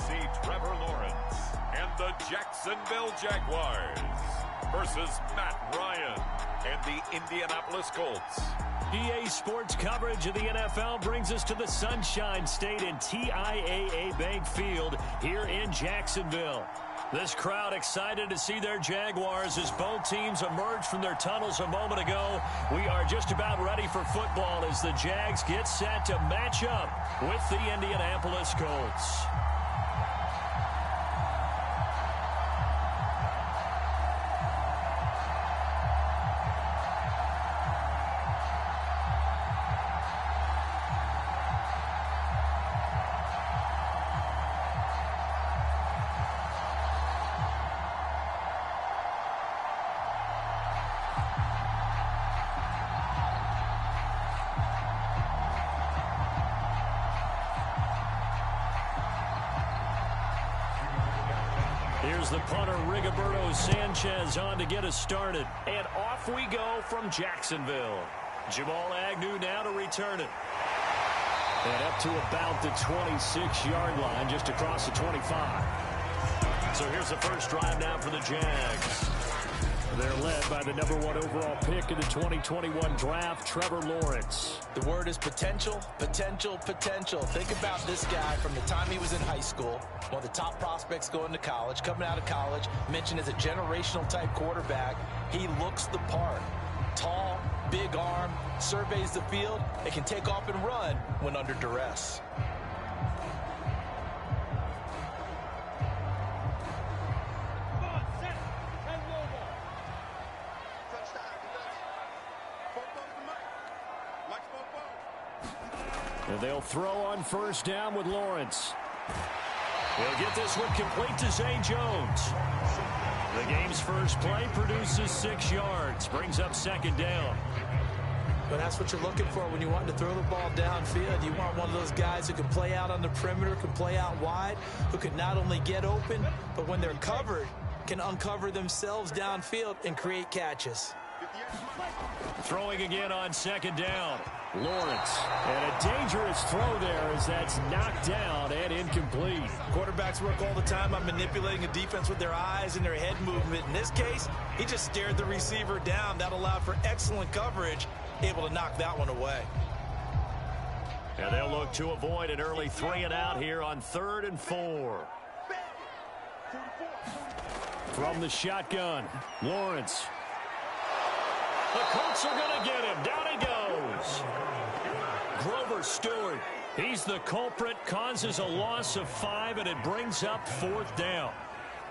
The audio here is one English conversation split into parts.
see Trevor Lawrence and the Jacksonville Jaguars versus Matt Ryan and the Indianapolis Colts. EA Sports coverage of the NFL brings us to the Sunshine State and TIAA Bank Field here in Jacksonville. This crowd excited to see their Jaguars as both teams emerged from their tunnels a moment ago. We are just about ready for football as the Jags get set to match up with the Indianapolis Colts. Here's the punter, Rigoberto Sanchez, on to get us started. And off we go from Jacksonville. Jamal Agnew now to return it. And up to about the 26-yard line, just across the 25. So here's the first drive now for the Jags. They're led by the #1 overall pick in the 2021 draft, Trevor Lawrence. The word is potential, potential, potential. Think about this guy from the time he was in high school, one of the top prospects going to college, coming out of college, mentioned as a generational type quarterback. He looks the part. Tall, big arm, surveys the field, and can take off and run when under duress. And they'll throw on first down with Lawrence. He'll get this one complete to Zay Jones. The game's first play produces 6 yards, brings up second down. But that's what you're looking for when you want to throw the ball downfield. You want one of those guys who can play out on the perimeter, can play out wide, who can not only get open, but when they're covered, can uncover themselves downfield and create catches. Throwing again on second down. Lawrence. And a dangerous throw there as that's knocked down and incomplete. Quarterbacks work all the time on manipulating a defense with their eyes and their head movement. In this case, he just stared the receiver down. That allowed for excellent coverage, able to knock that one away. And they'll look to avoid an early 3-and-out here on 3rd and 4. From the shotgun, Lawrence. The Colts are going to get him. Down he goes. Grover Stewart. He's the culprit, causes a loss of 5, and it brings up 4th down.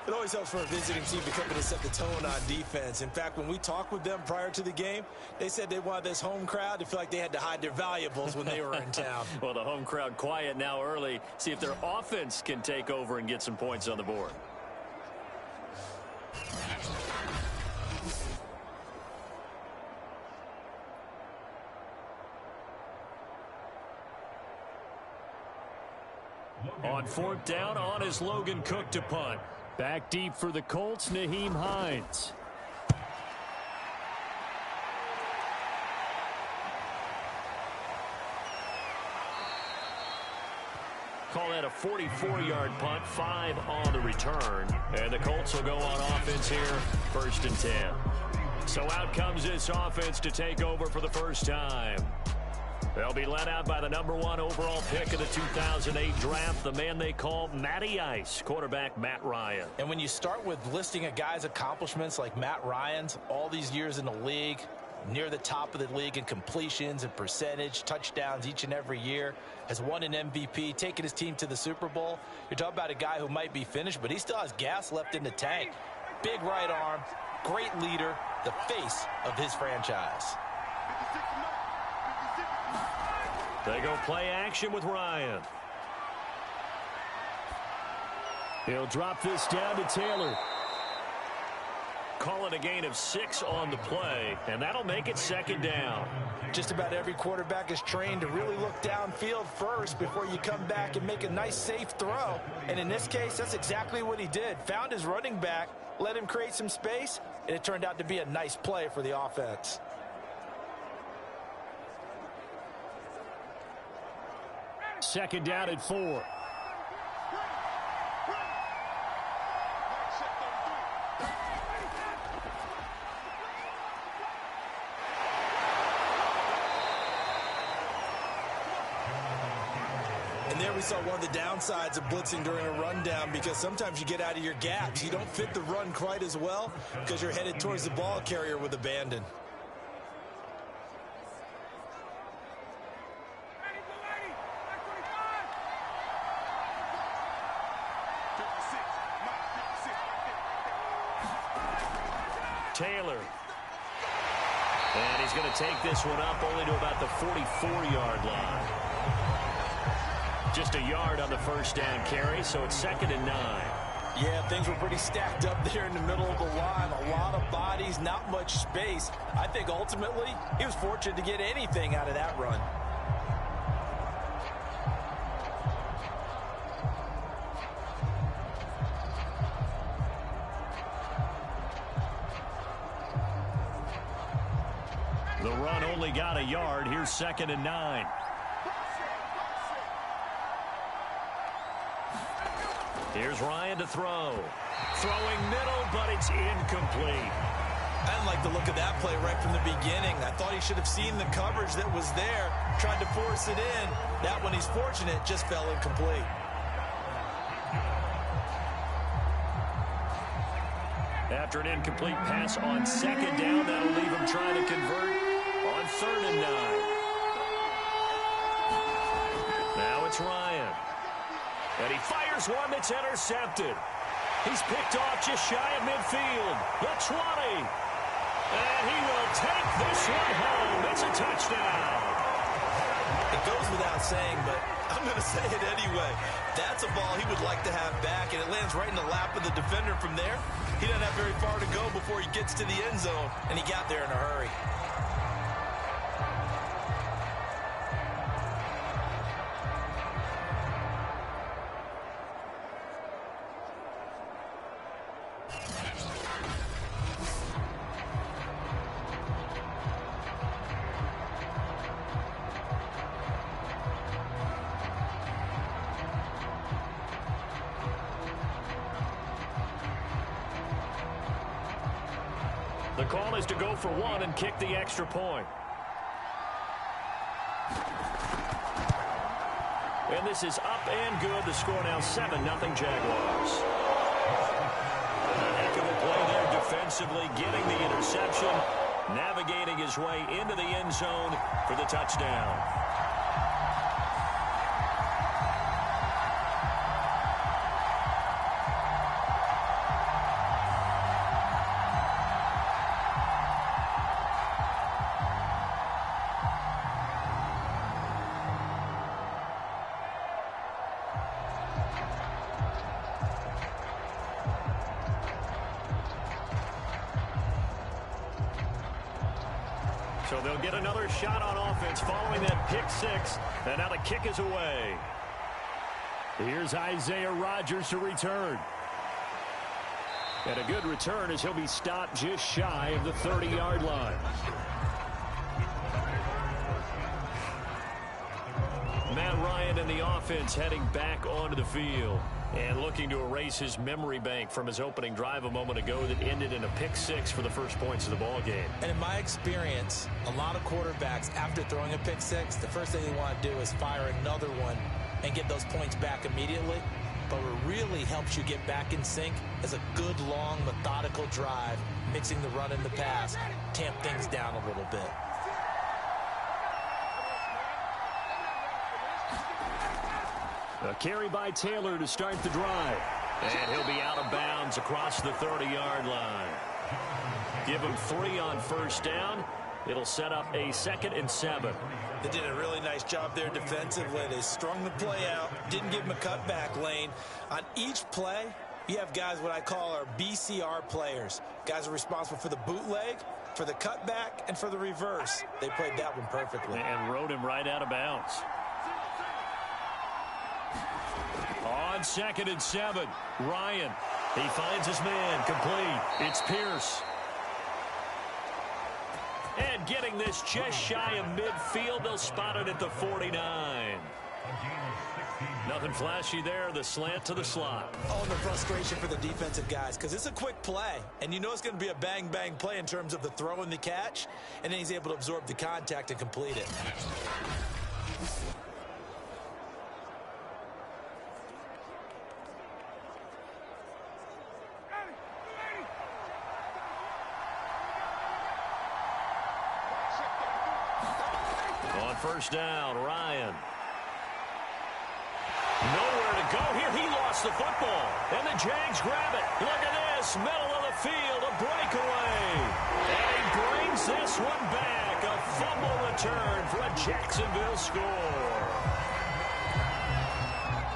It always helps for a visiting team to come in and set the tone on defense. In fact, when we talked with them prior to the game, they said they wanted this home crowd to feel like they had to hide their valuables when they were in town. Well, the home crowd quiet now early. See if their offense can take over and get some points on the board. On 4th down, on is Logan Cook to punt. Back deep for the Colts, Nyheim Hines. Call that a 44-yard punt, 5 on the return. And the Colts will go on offense here, 1st and 10. So out comes this offense to take over for the first time. They'll be led out by the #1 overall pick of the 2008 draft, the man they call Matty Ice, quarterback Matt Ryan. And when you start with listing a guy's accomplishments like Matt Ryan's, all these years in the league, near the top of the league in completions and percentage, touchdowns each and every year, has won an MVP, taken his team to the Super Bowl. You're talking about a guy who might be finished, but he still has gas left in the tank. Big right arm, great leader, the face of his franchise. They go play action with Ryan. He'll drop this down to Taylor. Call it a gain of 6 on the play, and that'll make it 2nd down. Just about every quarterback is trained to really look downfield first before you come back and make a nice, safe throw. And in this case, that's exactly what he did. Found his running back, let him create some space, and it turned out to be a nice play for the offense. Second down at 4. And there we saw one of the downsides of blitzing during a rundown, because sometimes you get out of your gaps. You don't fit the run quite as well because you're headed towards the ball carrier with abandon. Taylor. And he's going to take this one up only to about the 44-yard line. Just a yard on the first down carry, so it's 2nd and 9. Yeah, things were pretty stacked up there in the middle of the line. A lot of bodies, not much space. I think ultimately he was fortunate to get anything out of that run. The run only got a yard. Here's 2nd and 9. Here's Ryan to throw. Throwing middle, but it's incomplete. I didn't like the look of that play right from the beginning. I thought he should have seen the coverage that was there, tried to force it in. That one, he's fortunate, just fell incomplete. After an incomplete pass on 2nd down, that'll leave him trying to convert on 3rd and 9. Now it's Ryan. And he fires one that's intercepted. He's picked off just shy of midfield. The 20. And he will take this one home. It's a touchdown. It goes without saying, but I'm going to say it anyway. That's a ball he would like to have back, and it lands right in the lap of the defender from there. He doesn't have very far to go before he gets to the end zone, and he got there in a hurry. The call is to go for one and kick the extra point. And this is up and good. The score now 7-0 Jaguars. A heck of a play there defensively, getting the interception, navigating his way into the end zone for the touchdown. So they'll get another shot on offense following that pick six. And now the kick is away. Here's Isaiah Rodgers to return. And a good return as he'll be stopped just shy of the 30-yard line. Matt Ryan and the offense heading back onto the field. And looking to erase his memory bank from his opening drive a moment ago that ended in a pick six for the first points of the ball game. And in my experience, a lot of quarterbacks, after throwing a pick six, the first thing they want to do is fire another one and get those points back immediately. But what really helps you get back in sync is a good, long, methodical drive, mixing the run and the pass, tamp things down a little bit. A carry by Taylor to start the drive. And he'll be out of bounds across the 30-yard line. Give him 3 on first down. It'll set up a 2nd and 7. They did a really nice job there defensively. They strung the play out, didn't give him a cutback lane. On each play, you have guys what I call our BCR players. Guys are responsible for the bootleg, for the cutback, and for the reverse. They played that one perfectly. And rode him right out of bounds. On 2nd and 7, Ryan. He finds his man, complete. It's Pierce. And getting this just shy of midfield, they'll spot it at the 49. Nothing flashy there, the slant to the slot. Oh, and the frustration for the defensive guys, because it's a quick play, and you know it's going to be a bang-bang play in terms of the throw and the catch, and then he's able to absorb the contact and complete it. first down. Ryan. Nowhere to go here. He lost the football. And the Jags grab it. Look at this. Middle of the field. A breakaway. And he brings this one back. A fumble return for a Jacksonville score.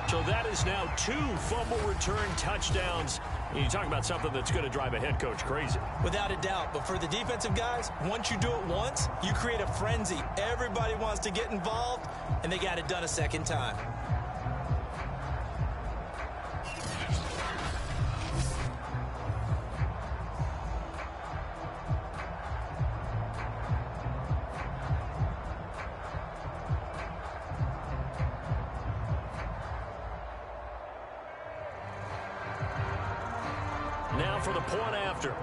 So that is now 2 fumble return touchdowns. You talk about something that's going to drive a head coach crazy. Without a doubt. But for the defensive guys, once you do it once, you create a frenzy. Everybody wants to get involved, and they got it done a second time. Now for the point after.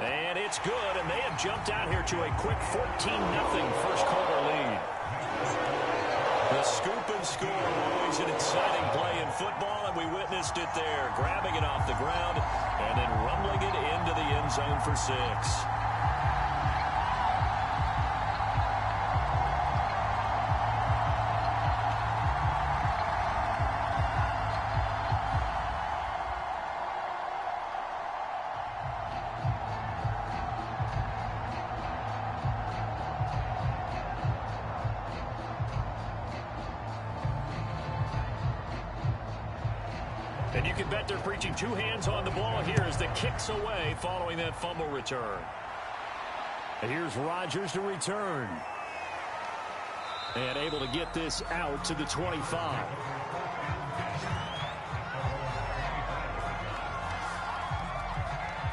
And it's good, and they have jumped out here to a quick 14-0 first quarter lead. The scoop and score, always an exciting play in football, and we witnessed it there, grabbing it off the ground and then rumbling it into the end zone for 6. And you can bet they're preaching 2 hands on the ball here as the kick's away following that fumble return. And here's Rodgers to return. And able to get this out to the 25.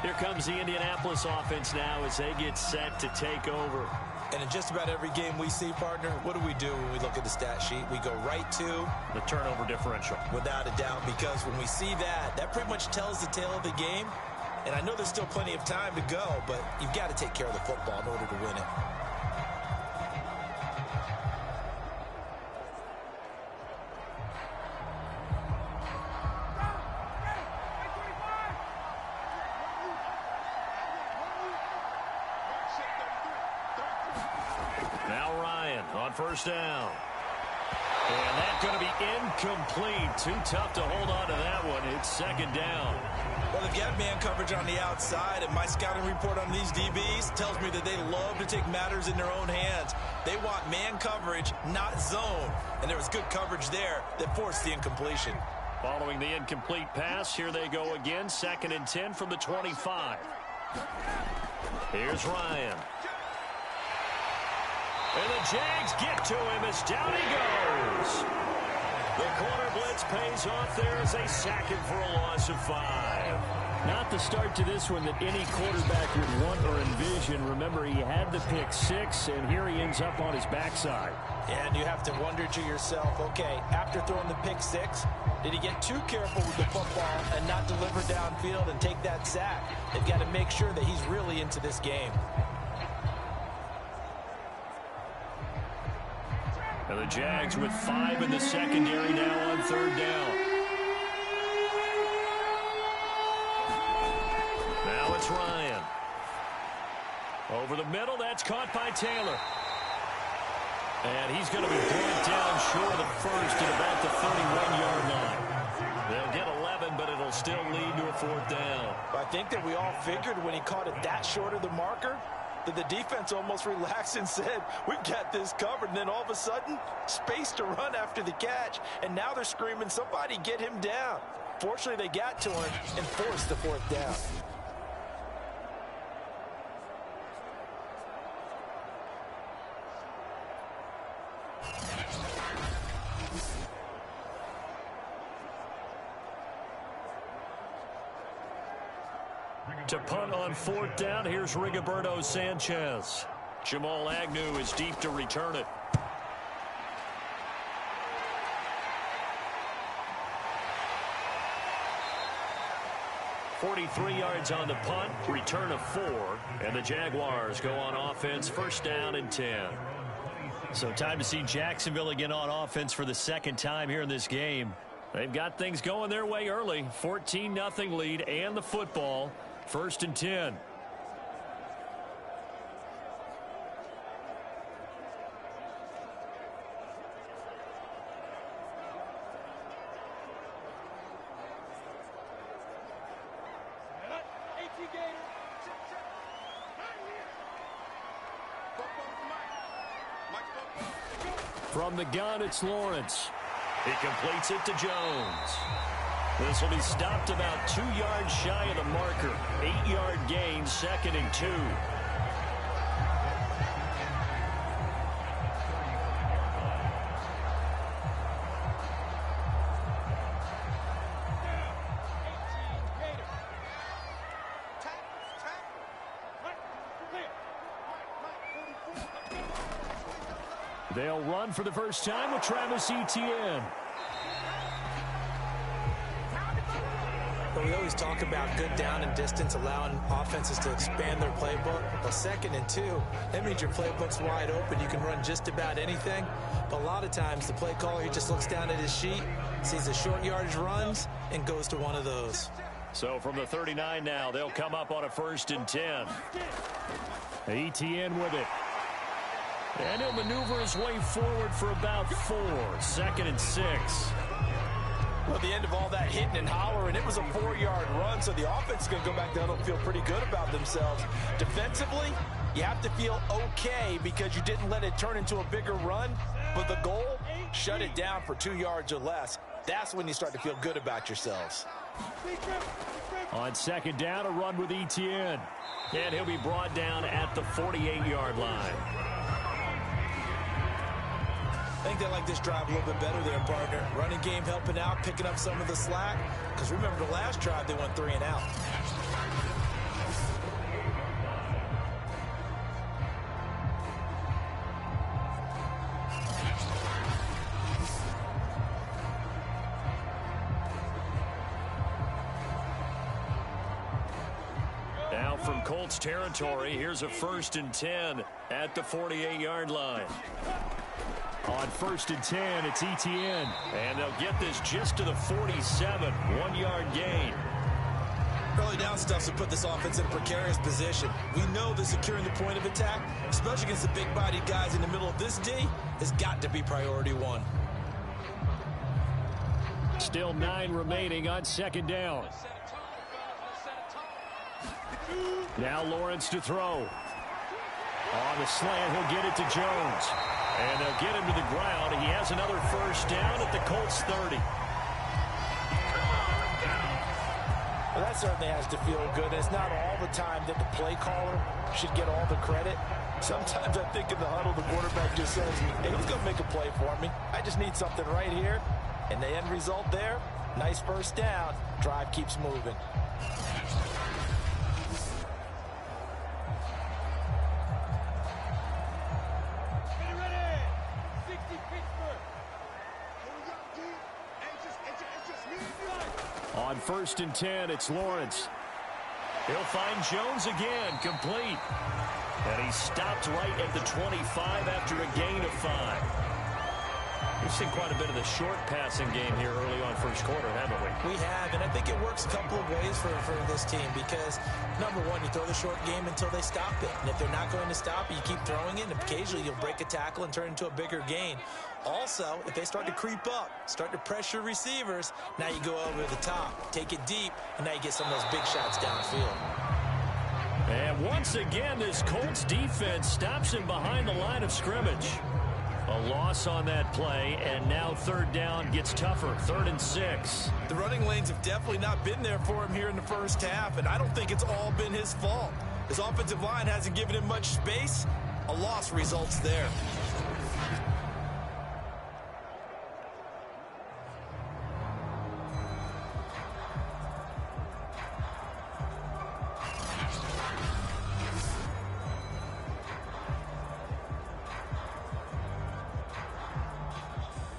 Here comes the Indianapolis offense now as they get set to take over. And in just about every game we see, partner, what do we do when we look at the stat sheet? We go right to the turnover differential. Without a doubt, because when we see that, that pretty much tells the tale of the game. And I know there's still plenty of time to go, but you've got to take care of the football in order to win it. First down. And that's going to be incomplete. Too tough to hold on to that one. It's second down. Well, they've got man coverage on the outside, and my scouting report on these DBs tells me that they love to take matters in their own hands. They want man coverage, not zone. And there was good coverage there that forced the incompletion. Following the incomplete pass, here they go again. 2nd and 10 from the 25. Here's Ryan. And the Jags get to him as down he goes. The corner blitz pays off there as they sack him for a loss of 5. Not the start to this one that any quarterback would want or envision. Remember, he had the pick 6, and here he ends up on his backside. And you have to wonder to yourself, okay, after throwing the pick 6, did he get too careful with the football and not deliver downfield and take that sack? They've got to make sure that he's really into this game. And the Jags with 5 in the secondary now on 3rd down. Now it's Ryan. Over the middle, that's caught by Taylor. And he's going to be brought down short of the first at about the 31-yard line. They'll get 11, but it'll still lead to a 4th down. I think that we all figured when he caught it that short of the marker, that the defense almost relaxed and said, we've got this covered. And then all of a sudden, space to run after the catch. And now they're screaming, somebody get him down. Fortunately, they got to him and forced the 4th down. To punt on 4th down, here's Rigoberto Sanchez. Jamal Agnew is deep to return it. "43 yards on the punt, return of 4, and the Jaguars go on offense, 1st down and 10. So time to see Jacksonville again on offense for the 2nd time here in this game. They've got things going their way early. 14-0 lead and the football. 1st and 10. From the gun, it's Lawrence. He completes it to Jones. This will be stopped about 2 yards shy of the marker. 8-yard gain, 2nd and 2. They'll run for the first time with Travis Etienne. We always talk about good down and distance, allowing offenses to expand their playbook. Well, 2nd and 2, that means your playbook's wide open. You can run just about anything. But a lot of times, the play caller, he just looks down at his sheet, sees the short yardage runs, and goes to one of those. So from the 39 now, they'll come up on a 1st and 10. Etienne with it. And he'll maneuver his way forward for about 4. 2nd and 6. Well, at the end of all that hitting and hollering, it was a 4-yard run, so the offense is going to go back down and feel pretty good about themselves. Defensively, you have to feel okay because you didn't let it turn into a bigger run, but the goal, shut it down for 2 yards or less. That's when you start to feel good about yourselves. On 2nd down, a run with Etienne. And he'll be brought down at the 48-yard line. I think they like this drive a little bit better there, partner. Running game helping out, picking up some of the slack. Because remember, the last drive, they went 3 and out. Now from Colts territory, here's a 1st and 10 at the 48-yard line. On 1st and 10, it's Etienne. And they'll get this just to the 47. 1-yard gain. Early down stuff to put this offense in a precarious position. We know that securing the point of attack, especially against the big-bodied guys in the middle of this D, has got to be priority 1. Still 9 remaining on 2nd down. Now Lawrence to throw. On the slant, he'll get it to Jones. And they'll get him to the ground. He has another 1st down at the Colts 30. Well, that certainly has to feel good. It's not all the time that the play caller should get all the credit. Sometimes I think in the huddle, the quarterback just says, hey, who's going to make a play for me? I just need something right here. And the end result there, nice 1st down. Drive keeps moving. On 1st and 10, it's Lawrence. He'll find Jones again, complete. And he stopped right at the 25 after a gain of 5. We've seen quite a bit of the short passing game here early on 1st quarter, haven't we? We have, and I think it works a couple of ways for this team because, number one, you throw the short game until they stop it. And if they're not going to stop it, you keep throwing it, and occasionally you'll break a tackle and turn it into a bigger gain. Also, if they start to creep up, start to pressure receivers, now you go over the top, take it deep, and now you get some of those big shots downfield. And once again, this Colts defense stops him behind the line of scrimmage. A loss on that play, and now 3rd down gets tougher. 3rd and 6. The running lanes have definitely not been there for him here in the 1st half, and I don't think it's all been his fault. His offensive line hasn't given him much space. A loss results there.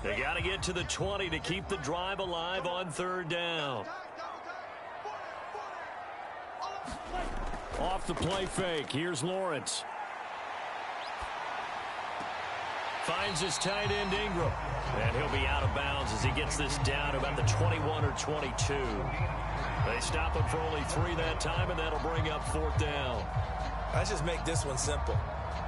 They got to get to the 20 to keep the drive alive on 3rd down. Off the play fake. Here's Lawrence. Finds his tight end Ingram. And he'll be out of bounds as he gets this down to about the 21 or 22. They stop him for only 3 that time, and that'll bring up 4th down. Let's just make this one simple.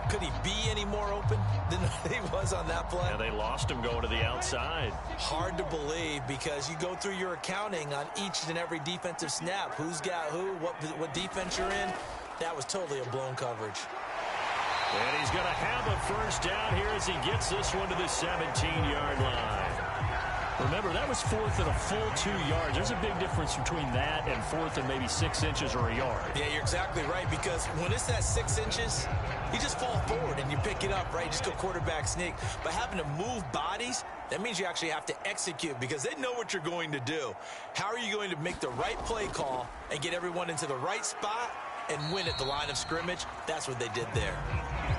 Could he be any more open than he was on that play? Yeah, they lost him going to the outside. Hard to believe because you go through your accounting on each and every defensive snap. Who's got who, what defense you're in. That was totally a blown coverage. And he's going to have a first down here as he gets this one to the 17-yard line. Remember, that was fourth and a full 2 yards. There's a big difference between that and fourth and maybe 6 inches or a yard. Yeah, you're exactly right, because when it's that 6 inches, you just fall forward and you pick it up, right? You just go quarterback sneak. But having to move bodies, that means you actually have to execute because they know what you're going to do. How are you going to make the right play call and get everyone into the right spot and win at the line of scrimmage? That's what they did there.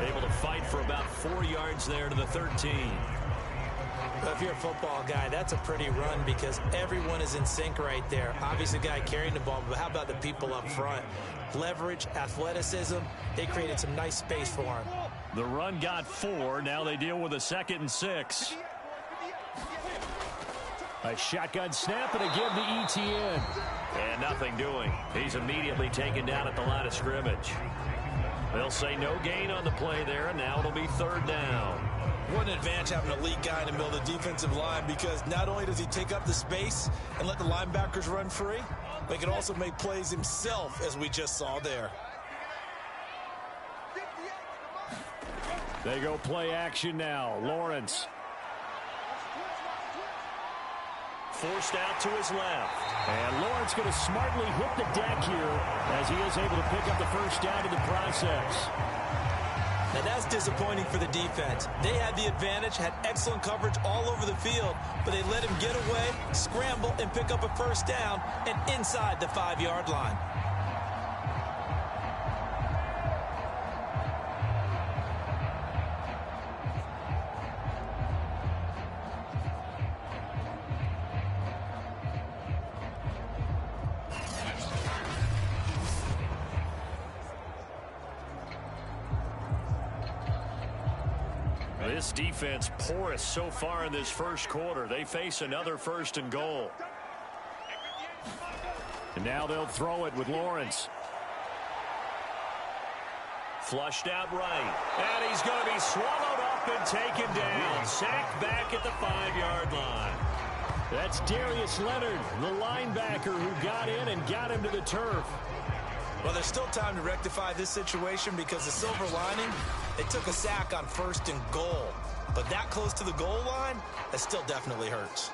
Able to fight for about 4 yards there to the 13. Well, if you're a football guy, that's a pretty run because everyone is in sync right there. Obviously, the guy carrying the ball, but how about the people up front? Leverage, athleticism, they created some nice space for him. The run got 4. Now they deal with a 2nd and 6. A shotgun snap and a give to ETN. And nothing doing. He's immediately taken down at the line of scrimmage. They'll say no gain on the play there, and now it'll be 3rd down. What an advantage having an elite guy in the middle of the defensive line, because not only does he take up the space and let the linebackers run free, but he can also make plays himself, as we just saw there. They go play action now. Lawrence. Forced out to his left. And Lawrence going to smartly hit the deck here as he is able to pick up the first down in the process. Now that's disappointing for the defense. They had the advantage, had excellent coverage all over the field, but they let him get away, scramble, and pick up a first down and inside the 5-yard line. This defense porous so far in this first quarter. They face another 1st and goal. And now they'll throw it with Lawrence. Flushed out right. And he's going to be swallowed up and taken down. Sacked back at the 5-yard line. That's Darius Leonard, the linebacker who got in and got him to the turf. Well, there's still time to rectify this situation because the silver lining, they took a sack on 1st and goal. But that close to the goal line, that still definitely hurts.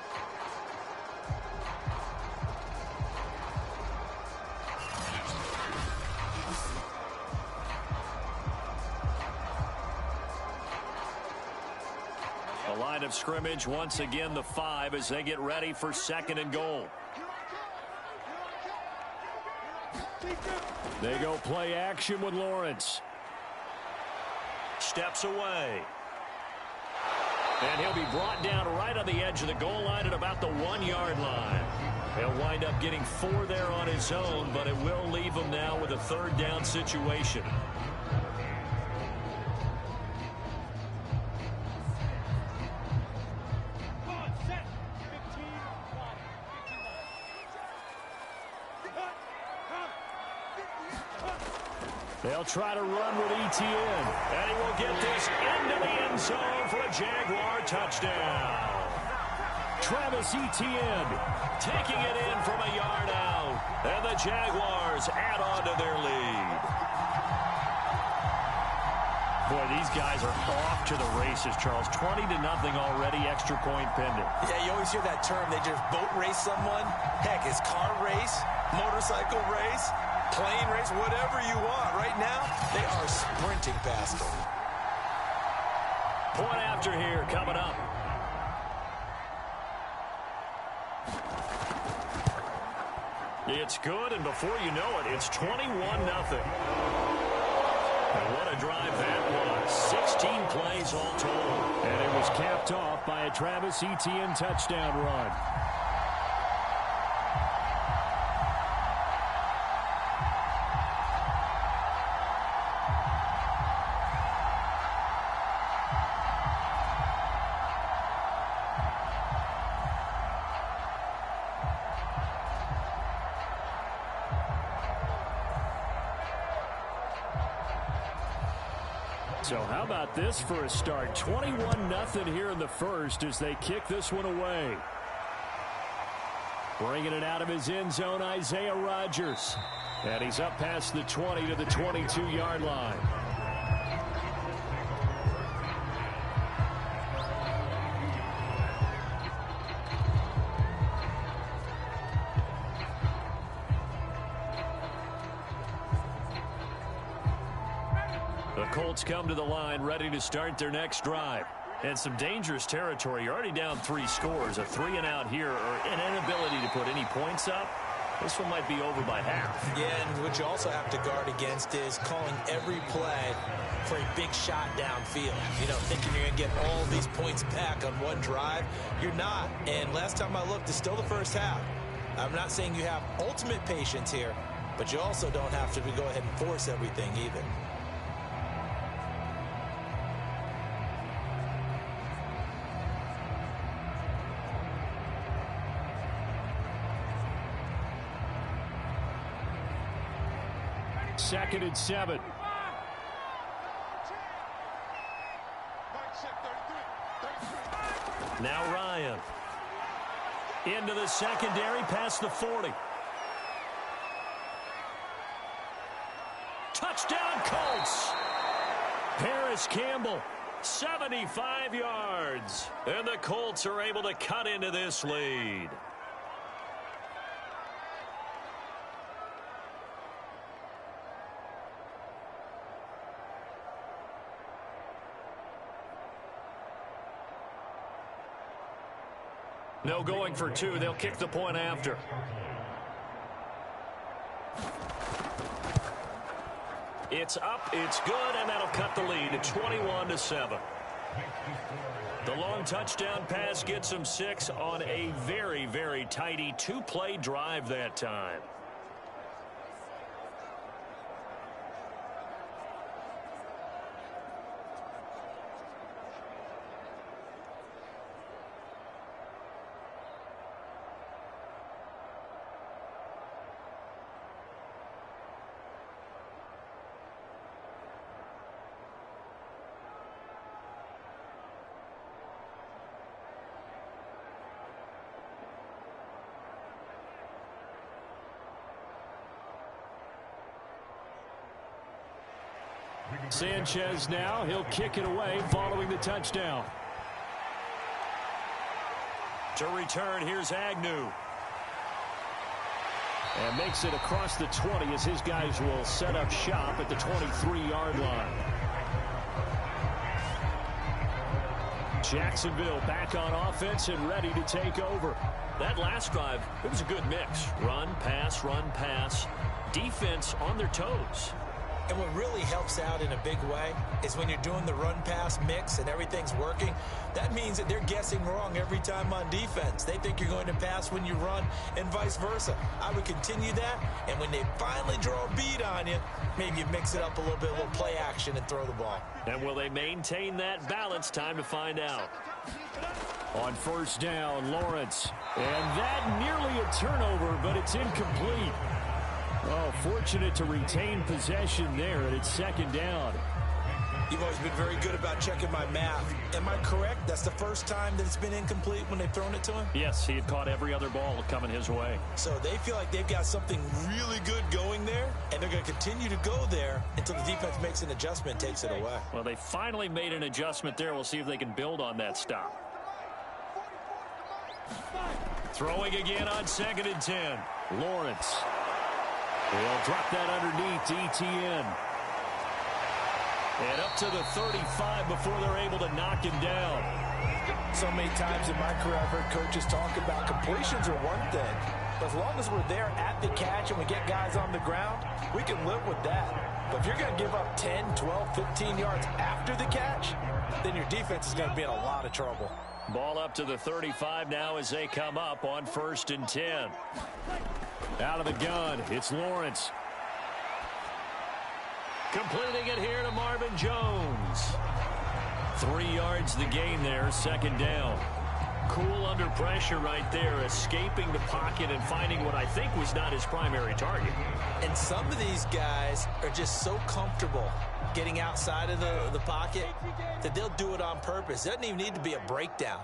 The line of scrimmage, once again, the 5 as they get ready for 2nd and goal. They go play action with Lawrence. Steps away. And he'll be brought down right on the edge of the goal line at about the 1-yard line. He'll wind up getting 4 there on his own, but it will leave him now with a 3rd down situation. They'll try to run with ETN. And he will get this into the end zone for a Jaguar touchdown. Travis Etienne taking it in from a yard out. And the Jaguars add on to their lead. Boy, these guys are off to the races, Charles. 20-0 already, extra point pending. Yeah, you always hear that term. They just boat race someone. Heck, it's car race, motorcycle race, plane race, whatever you want. Right now, they are sprinting past them. Point after here coming up. It's good, and before you know it, it's 21-0. And what a drive that was. 16 plays all total. And it was capped off by a Travis Etienne touchdown run. So how about this for a start? 21-0 here in the first as they kick this one away. Bringing it out of his end zone, Isaiah Rodgers. And he's up past the 20 to the 22-yard line. Colts come to the line, ready to start their next drive. And some dangerous territory. You're already down 3 scores. A 3-and-out here, or an inability to put any points up. This one might be over by half. Yeah, and what you also have to guard against is calling every play for a big shot downfield. You know, thinking you're going to get all these points back on one drive. You're not. And last time I looked, it's still the first half. I'm not saying you have ultimate patience here, but you also don't have to go ahead and force everything either. Second and 7. Now Ryan. Into the secondary, past the 40. Touchdown, Colts! Paris Campbell, 75 yards. And the Colts are able to cut into this lead. No going for 2. They'll kick the point after. It's up, it's good, and that'll cut the lead to 21-7. The long touchdown pass gets them 6 on a very, very tidy 2-play drive that time. Sanchez now. He'll kick it away following the touchdown. To return, here's Agnew. And makes it across the 20 as his guys will set up shop at the 23-yard line. Jacksonville back on offense and ready to take over. That last drive, it was a good mix. Run, pass, defense on their toes. And what really helps out in a big way is when you're doing the run-pass mix and everything's working, that means that they're guessing wrong every time on defense. They think you're going to pass when you run and vice versa. I would continue that, and when they finally draw a bead on you, maybe you mix it up a little bit, a little play action and throw the ball. And will they maintain that balance? Time to find out. On first down, Lawrence. And that nearly a turnover, but it's incomplete. Oh, fortunate to retain possession there, and it's second down. You've always been very good about checking my math. Am I correct? That's the first time that it's been incomplete when they've thrown it to him? Yes, he had caught every other ball coming his way. So they feel like they've got something really good going there, and they're going to continue to go there until the defense makes an adjustment and takes it away. Well, they finally made an adjustment there. We'll see if they can build on that stop. Throwing again on 2nd and 10. Lawrence. They'll drop that underneath to ETN. And up to the 35 before they're able to knock him down. So many times in my career I've heard coaches talk about completions are one thing. But as long as we're there at the catch and we get guys on the ground, we can live with that. But if you're going to give up 10, 12, 15 yards after the catch, then your defense is going to be in a lot of trouble. Ball up to the 35 now as they come up on 1st and 10. Out of the gun, it's Lawrence. Completing it here to Marvin Jones. 3 yards the gain there, 2nd down. Cool under pressure right there, escaping the pocket and finding what I think was not his primary target. And some of these guys are just so comfortable getting outside of the pocket that they'll do it on purpose. It doesn't even need to be a breakdown.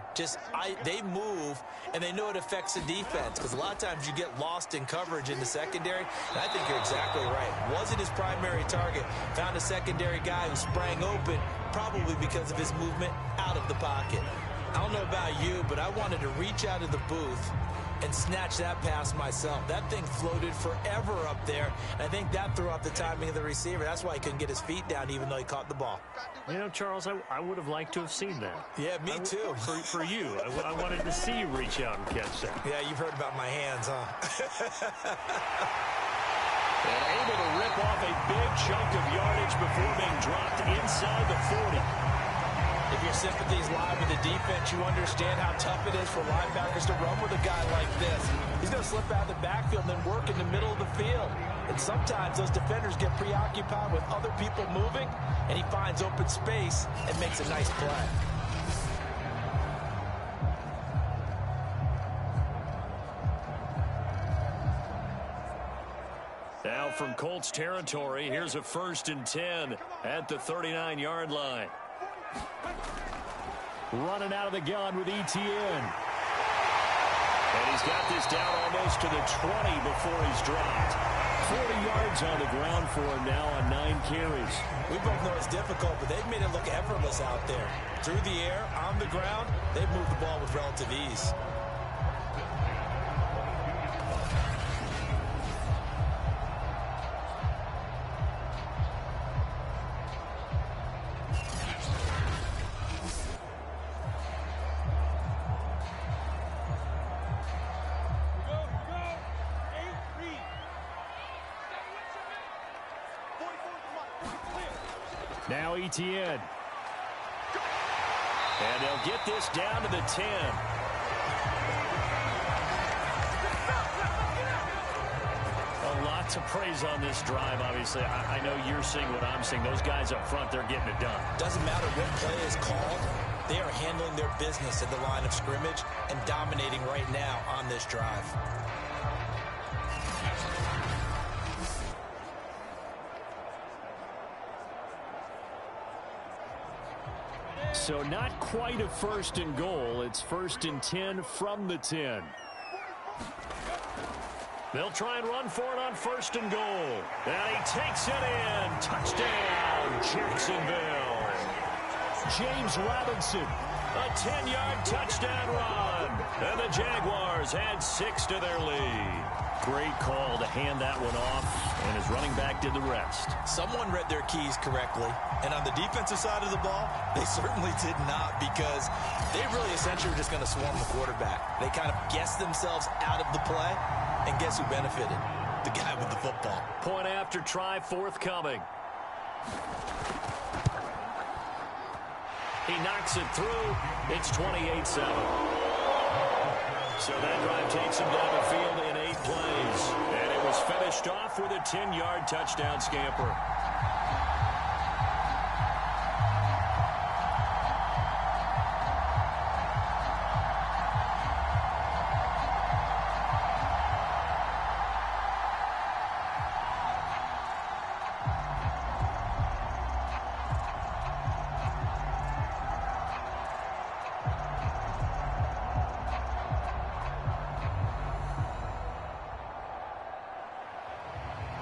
They move, and they know it affects the defense because a lot of times you get lost in coverage in the secondary, and I think you're exactly right. Wasn't his primary target. Found a secondary guy who sprang open, probably because of his movement out of the pocket. I don't know about you, but I wanted to reach out of the booth and snatch that pass myself. That thing floated forever up there. I think that threw off the timing of the receiver. That's why he couldn't get his feet down even though he caught the ball. You know, Charles, I would have liked to have seen that. Yeah, me too. For you. I wanted to see you reach out and catch that. Yeah, you've heard about my hands, huh? And able to rip off a big chunk of yardage before being dropped inside the 40. If your sympathies lie with the defense, you understand how tough it is for linebackers to run with a guy like this. He's going to slip out of the backfield and then work in the middle of the field. And sometimes those defenders get preoccupied with other people moving, and he finds open space and makes a nice play. Now from Colts territory, here's a 1st and 10 at the 39-yard line. Running out of the gun with Etienne. And he's got this down almost to the 20 before he's dropped. 40 yards on the ground for him now on 9 carries. We both know it's difficult, but they've made it look effortless out there. Through the air, on the ground, they've moved the ball with relative ease. Now Etienne. And they'll get this down to the 10. A lot to praise on this drive, obviously. I know you're seeing what I'm seeing. Those guys up front, they're getting it done. Doesn't matter what play is called. They are handling their business at the line of scrimmage and dominating right now on this drive. So not quite a 1st and goal. It's 1st and 10 from the 10. They'll try and run for it on 1st and goal. And he takes it in. Touchdown, Jacksonville. James Robinson. A 10-yard touchdown run. And the Jaguars add 6 to their lead. Great call to hand that one off, and his running back did the rest. Someone read their keys correctly, and on the defensive side of the ball, they certainly did not, because they really essentially were just going to swarm the quarterback. They kind of guessed themselves out of the play, and guess who benefited? The guy with the football. Point after try forthcoming. He knocks it through. It's 28-7. So that drive takes him down the field in 8 plays. And it was finished off with a 10-yard touchdown scamper.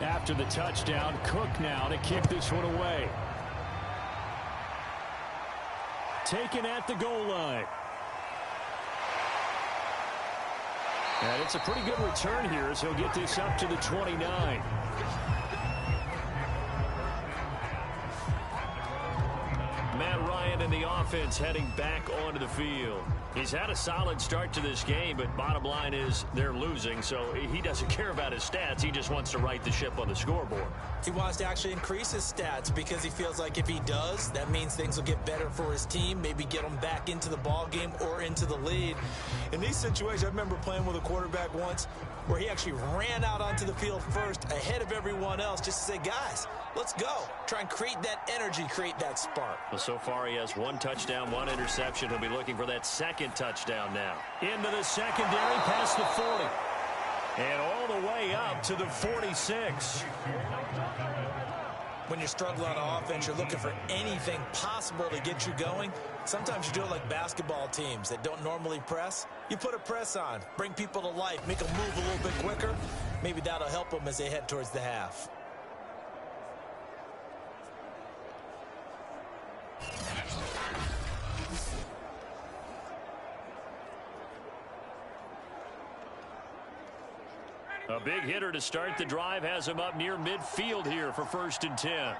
After the touchdown, Cook now to kick this one away. Taken at the goal line. And it's a pretty good return here as he'll get this up to the 29. Matt Ryan and the offense heading back onto the field. He's had a solid start to this game, but bottom line is they're losing, so he doesn't care about his stats. He just wants to right the ship on the scoreboard. He wants to actually increase his stats because he feels like if he does, that means things will get better for his team, maybe get them back into the ball game or into the lead. In these situations, I remember playing with a quarterback once where he actually ran out onto the field first ahead of everyone else just to say, guys, let's go. Try and create that energy, create that spark. Well, so far he has 1 touchdown, 1 interception. He'll be looking for that second touchdown now. Into the secondary, past the 40. And all the way up to the 46. When you're struggling on offense, you're looking for anything possible to get you going. Sometimes you do it like basketball teams that don't normally press. You put a press on, bring people to life, make them move a little bit quicker. Maybe that'll help them as they head towards the half. A big hitter to start the drive has him up near midfield here for 1st and 10.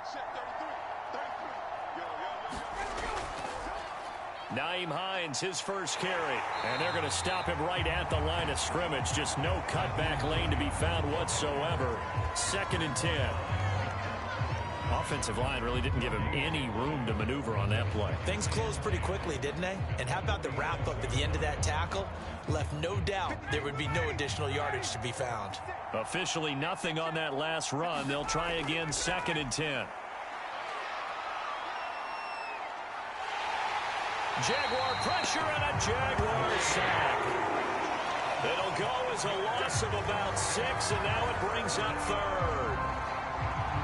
Nyheim Hines, his first carry. And they're going to stop him right at the line of scrimmage. Just no cutback lane to be found whatsoever. 2nd and 10. Offensive line really didn't give him any room to maneuver on that play. Things closed pretty quickly, didn't they? And how about the wrap-up at the end of that tackle? Left no doubt there would be no additional yardage to be found. Officially nothing on that last run. They'll try again 2nd and 10. Jaguar pressure and a Jaguar sack. It'll go as a loss of about 6, and now it brings up 3rd.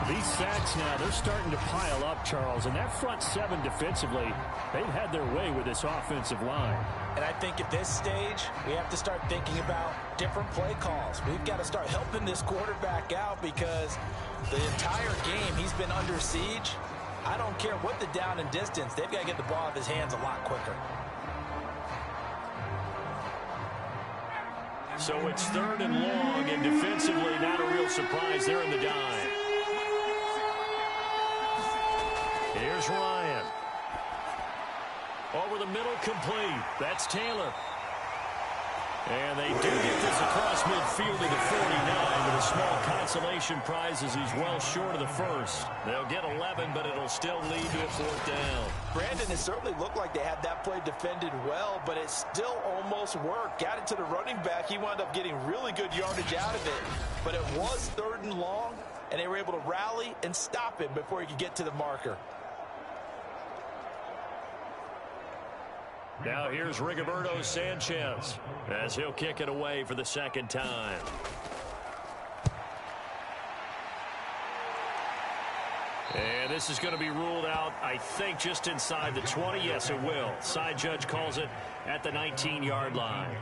These sacks now, they're starting to pile up, Charles. And that front 7 defensively, they've had their way with this offensive line. And I think at this stage, we have to start thinking about different play calls. We've got to start helping this quarterback out because the entire game he's been under siege. I don't care what the down and distance. They've got to get the ball out of his hands a lot quicker. So it's 3rd and long, and defensively not a real surprise. They're in the dime. Here's Ryan. Over the middle, complete. That's Taylor. And they do get this across midfield to the 49 with a small consolation prize as he's well short of the 1st. They'll get 11, but it'll still lead to a 4th down. Brandon, it certainly looked like they had that play defended well, but it still almost worked. Got it to the running back. He wound up getting really good yardage out of it. But it was 3rd and long, and they were able to rally and stop him before he could get to the marker. Now here's Rigoberto Sanchez as he'll kick it away for the 2nd time. And this is going to be ruled out, I think, just inside the 20. Yes, it will. Side judge calls it at the 19-yard line.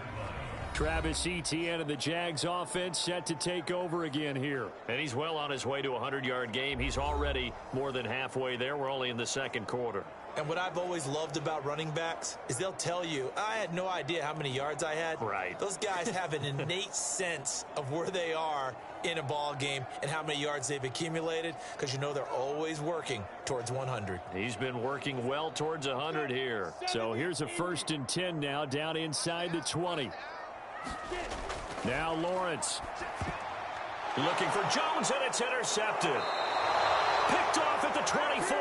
Travis Etienne and the Jags offense set to take over again here. And he's well on his way to a 100-yard game. He's already more than halfway there. We're only in the 2nd quarter. And what I've always loved about running backs is they'll tell you, I had no idea how many yards I had. Right. Those guys have an innate sense of where they are in a ball game and how many yards they've accumulated because you know they're always working towards 100. He's been working well towards 100 here. So here's a 1st and 10 now down inside the 20. Now Lawrence. Looking for Jones, and it's intercepted. Picked off at the 24.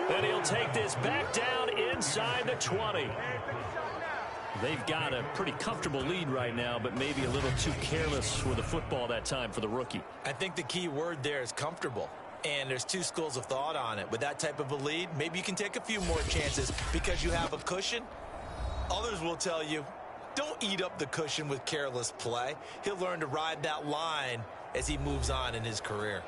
And he'll take this back down inside the 20. They've got a pretty comfortable lead right now, but maybe a little too careless with the football that time for the rookie. I think the key word there is comfortable. And there's 2 schools of thought on it. With that type of a lead, maybe you can take a few more chances because you have a cushion. Others will tell you, don't eat up the cushion with careless play. He'll learn to ride that line as he moves on in his career.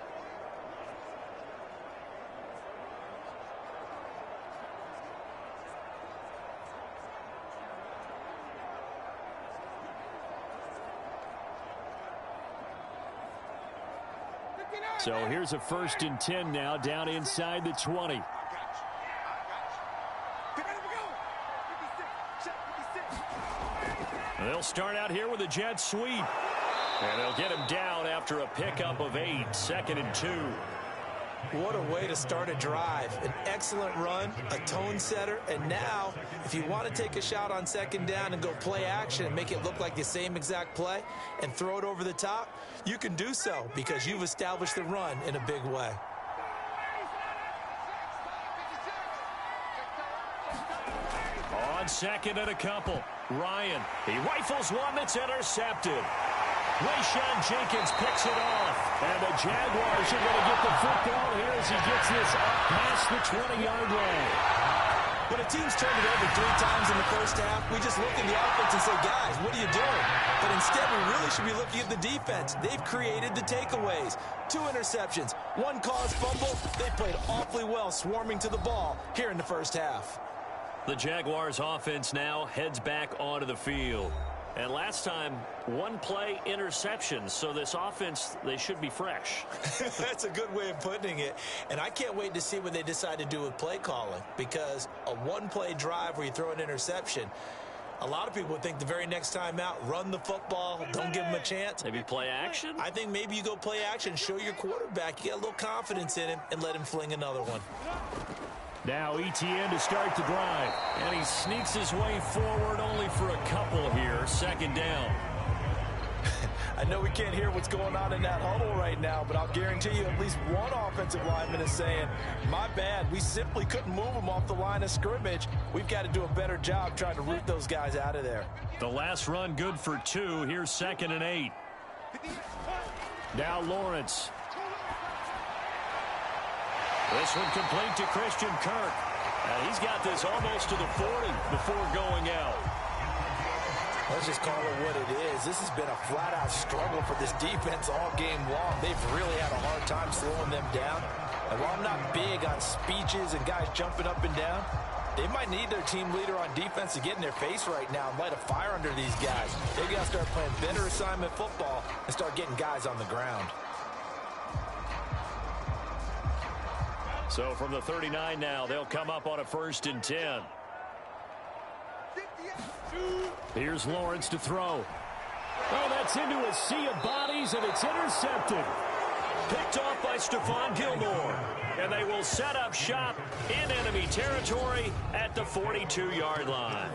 So here's a 1st and 10 now down inside the 20. They'll start out here with a jet sweep. And they'll get him down after a pickup of 8. 2nd and 2. What a way to start a drive. An excellent run, a tone setter, and now if you want to take a shot on 2nd down and go play action and make it look like the same exact play and throw it over the top, you can do so because you've established the run in a big way. On 2nd and a couple, Ryan. He rifles one that's intercepted. Wayshawn Jenkins picks it off. And the Jaguars are going to get the football here as he gets this up past the 20-yard line. When a team's turned it over 3 times in the first half, we just look at the offense and say, guys, what are you doing? But instead, we really should be looking at the defense. They've created the takeaways. 2 interceptions, 1 caused fumble. They played awfully well swarming to the ball here in the first half. The Jaguars offense now heads back onto the field. And last time, 1 play interception. So this offense, they should be fresh. That's a good way of putting it. And I can't wait to see what they decide to do with play calling. Because a 1-play drive where you throw an interception, A lot of people would think the very next time out, run the football, don't give him a chance. Maybe play action? I think maybe you go play action, show your quarterback, you get a little confidence in him, and let him fling another one. Now Etienne to start the drive. And he sneaks his way forward only for a couple here. Second down. I know we can't hear what's going on in that huddle right now, but I'll guarantee you at least one offensive lineman is saying, my bad, we simply couldn't move them off the line of scrimmage. We've got to do a better job trying to root those guys out of there. The last run good for 2. Here's 2nd and 8. Now Lawrence. This one complete to Christian Kirk. And he's got this almost to the 40 before going out. Let's just call it what it is. This has been a flat-out struggle for this defense all game long. They've really had a hard time slowing them down. And while I'm not big on speeches and guys jumping up and down, they might need their team leader on defense to get in their face right now and light a fire under these guys. They've got to start playing better assignment football and start getting guys on the ground. So from the 39 now, they'll come up on a 1st and 10. Here's Lawrence to throw. Oh, that's into a sea of bodies, and it's intercepted. Picked off by Stephon Gilmore. And they will set up shop in enemy territory at the 42-yard line.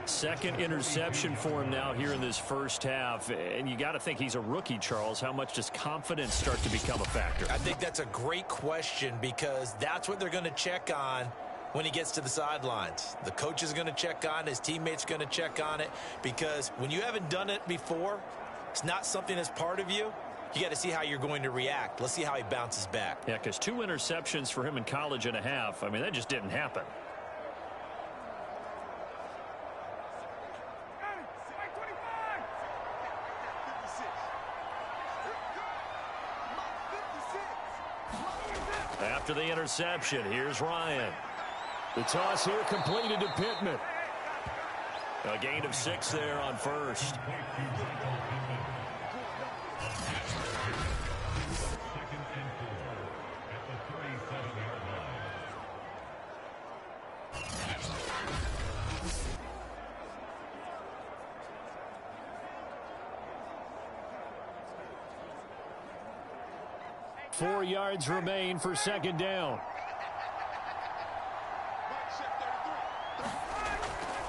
2nd interception for him now here in this first half. And you got to think he's a rookie, Charles. How much does confidence start to become a factor? I think that's a great question because that's what they're going to check on when he gets to the sidelines. The coach is going to check on it. His teammates are going to check on it because when you haven't done it before, it's not something that's part of you. You got to see how you're going to react. Let's see how he bounces back. Yeah, because 2 interceptions for him in college and a half. I mean, that just didn't happen. After the interception, here's Ryan. The toss here completed to Pittman. A gain of 6 there on 1st. Four yards remain for 2nd down.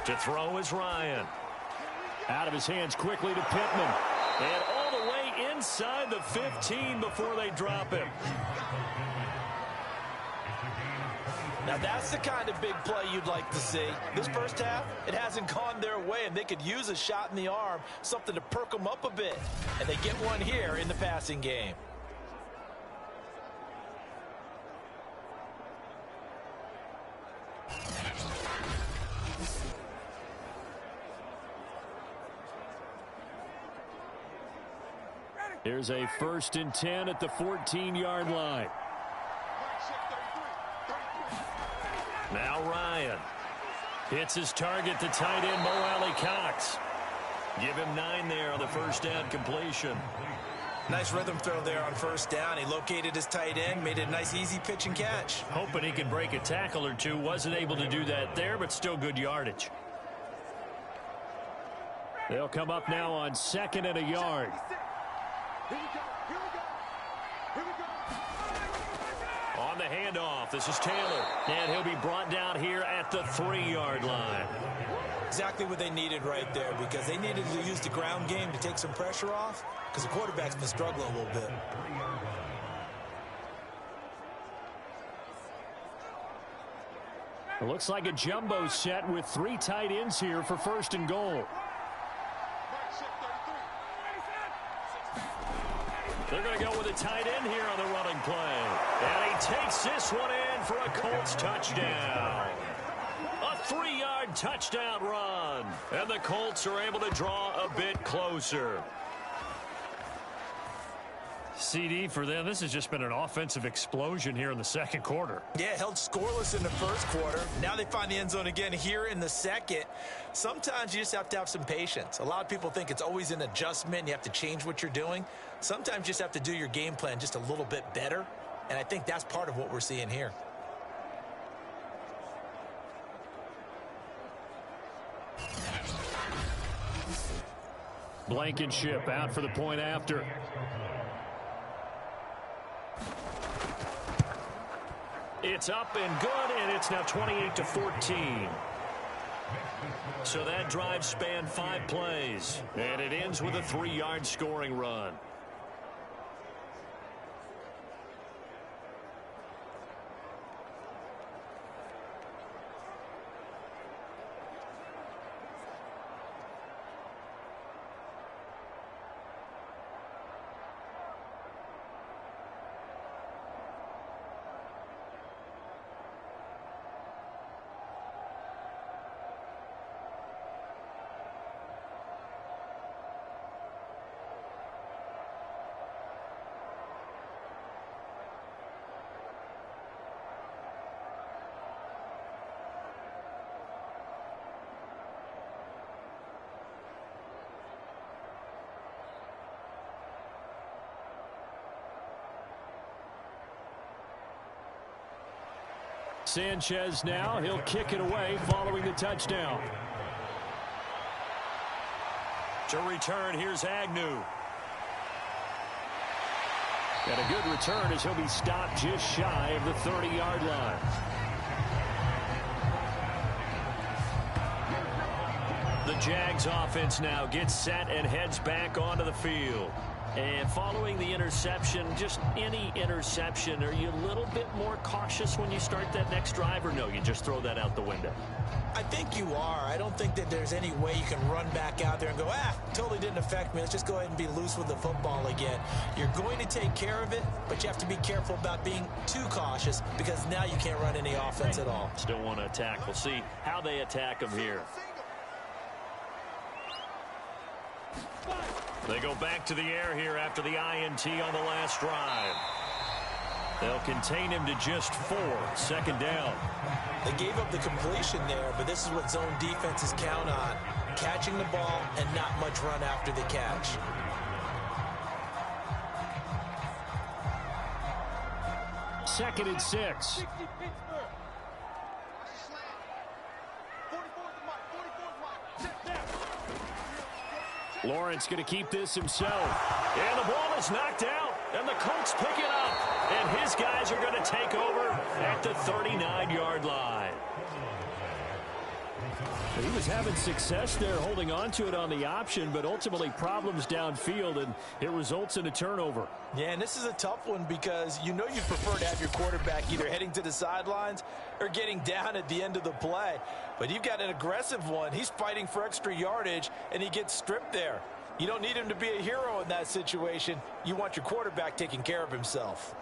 To throw is Ryan. Out of his hands quickly to Pittman. And all the way inside the 15 before they drop him. Now that's the kind of big play you'd like to see. This first half, it hasn't gone their way, and they could use a shot in the arm, something to perk them up a bit. And they get one here in the passing game. Here's a 1st and 10 at the 14-yard line. Now Ryan hits his target, the tight end, Mo Alley-Cox. Give him 9 there on the first down completion. Nice rhythm throw there on 1st down. He located his tight end, made it a nice easy pitch and catch. Hoping he can break a tackle or two. Wasn't able to do that there, but still good yardage. They'll come up now on 2nd and a yard. On the handoff, this is Taylor. And he'll be brought down here at the 3-yard line. Exactly what they needed right there because they needed to use the ground game to take some pressure off because the quarterback's been struggling a little bit. It looks like a jumbo set with 3 tight ends here for 1st and goal. They're going to go with a tight end here on the running play. And he takes this one in for a Colts touchdown. A 3-yard touchdown run. And the Colts are able to draw a bit closer. CD for them, this has just been an offensive explosion here in the 2nd quarter. Yeah, held scoreless in the 1st quarter. Now they find the end zone again here in the 2nd. Sometimes you just have to have some patience. A lot of people think it's always an adjustment. You have to change what you're doing. Sometimes you just have to do your game plan just a little bit better. And I think that's part of what we're seeing here. Blankenship out for the point after. It's up and good, and it's now 28-14. So that drive spanned 5 plays, and it ends with a 3-yard scoring run. Sanchez now, he'll kick it away following the touchdown. To return, here's Agnew. And a good return as he'll be stopped just shy of the 30-yard line. The Jags offense now gets set and heads back onto the field. And following the interception, just any interception, are you a little bit more cautious when you start that next drive, or no, you just throw that out the window? I think you are. I don't think that there's any way you can run back out there and go, totally didn't affect me. Let's just go ahead and be loose with the football again. You're going to take care of it, but you have to be careful about being too cautious because now you can't run any offense at all. Still want to attack. We'll see how they attack him here. They go back to the air here after the INT on the last drive. They'll contain him to just 4. Second down. They gave up the completion there, but this is what zone defenses count on. Catching the ball and not much run after the catch. Second and 6. Lawrence going to keep this himself. And the ball is knocked out. And the Colts pick it up. And his guys are going to take over at the 39-yard line. He was having success there holding on to it on the option, but ultimately problems downfield, and it results in a turnover. Yeah, and this is a tough one because you know you'd prefer to have your quarterback either heading to the sidelines or getting down at the end of the play. But you've got an aggressive one. He's fighting for extra yardage, and he gets stripped there. You don't need him to be a hero in that situation. You want your quarterback taking care of himself.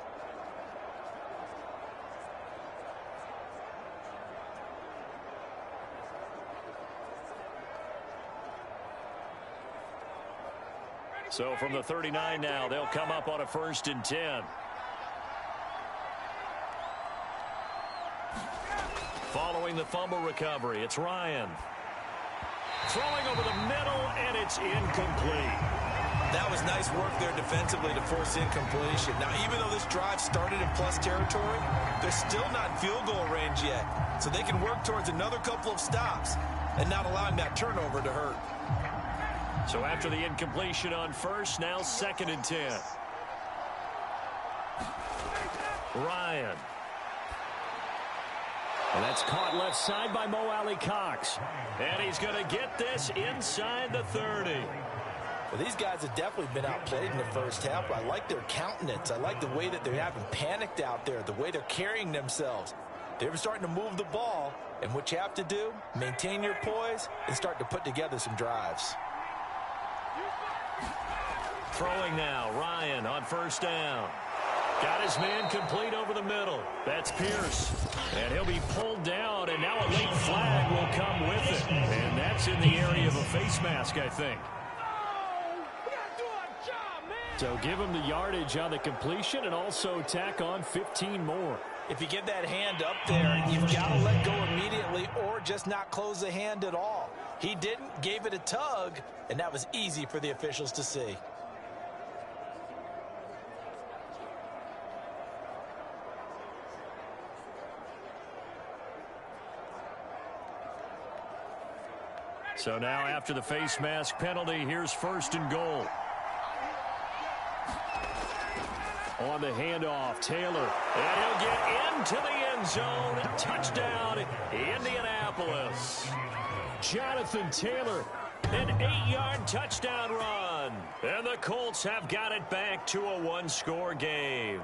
So from the 39 now, they'll come up on a 1st and 10. Following the fumble recovery, it's Ryan. Throwing over the middle, and it's incomplete. That was nice work there defensively to force incompletion. Now, even though this drive started in plus territory, they're still not in field goal range yet. So they can work towards another couple of stops and not allowing that turnover to hurt. So after the incompletion on 1st, now 2nd and 10. Ryan. And that's caught left side by Mo Alley-Cox. And he's going to get this inside the 30. Well, these guys have definitely been outplayed in the first half. I like their countenance. I like the way that they haven't panicked out there, the way they're carrying themselves. They're starting to move the ball, and what you have to do, maintain your poise and start to put together some drives. Throwing now, Ryan on 1st down. Got his man complete over the middle. That's Pierce. And he'll be pulled down, and now a late flag will come with it. And that's in the area of a face mask, I think. So give him the yardage on the completion and also tack on 15 more. If you get that hand up there, you've got to let go immediately or just not close the hand at all. He didn't, gave it a tug, and that was easy for the officials to see. So now after the face mask penalty, here's 1st and goal. On the handoff, Taylor. And he'll get into the end zone. Touchdown, Indianapolis. Jonathan Taylor, an 8-yard touchdown run. And the Colts have got it back to a 1-score game.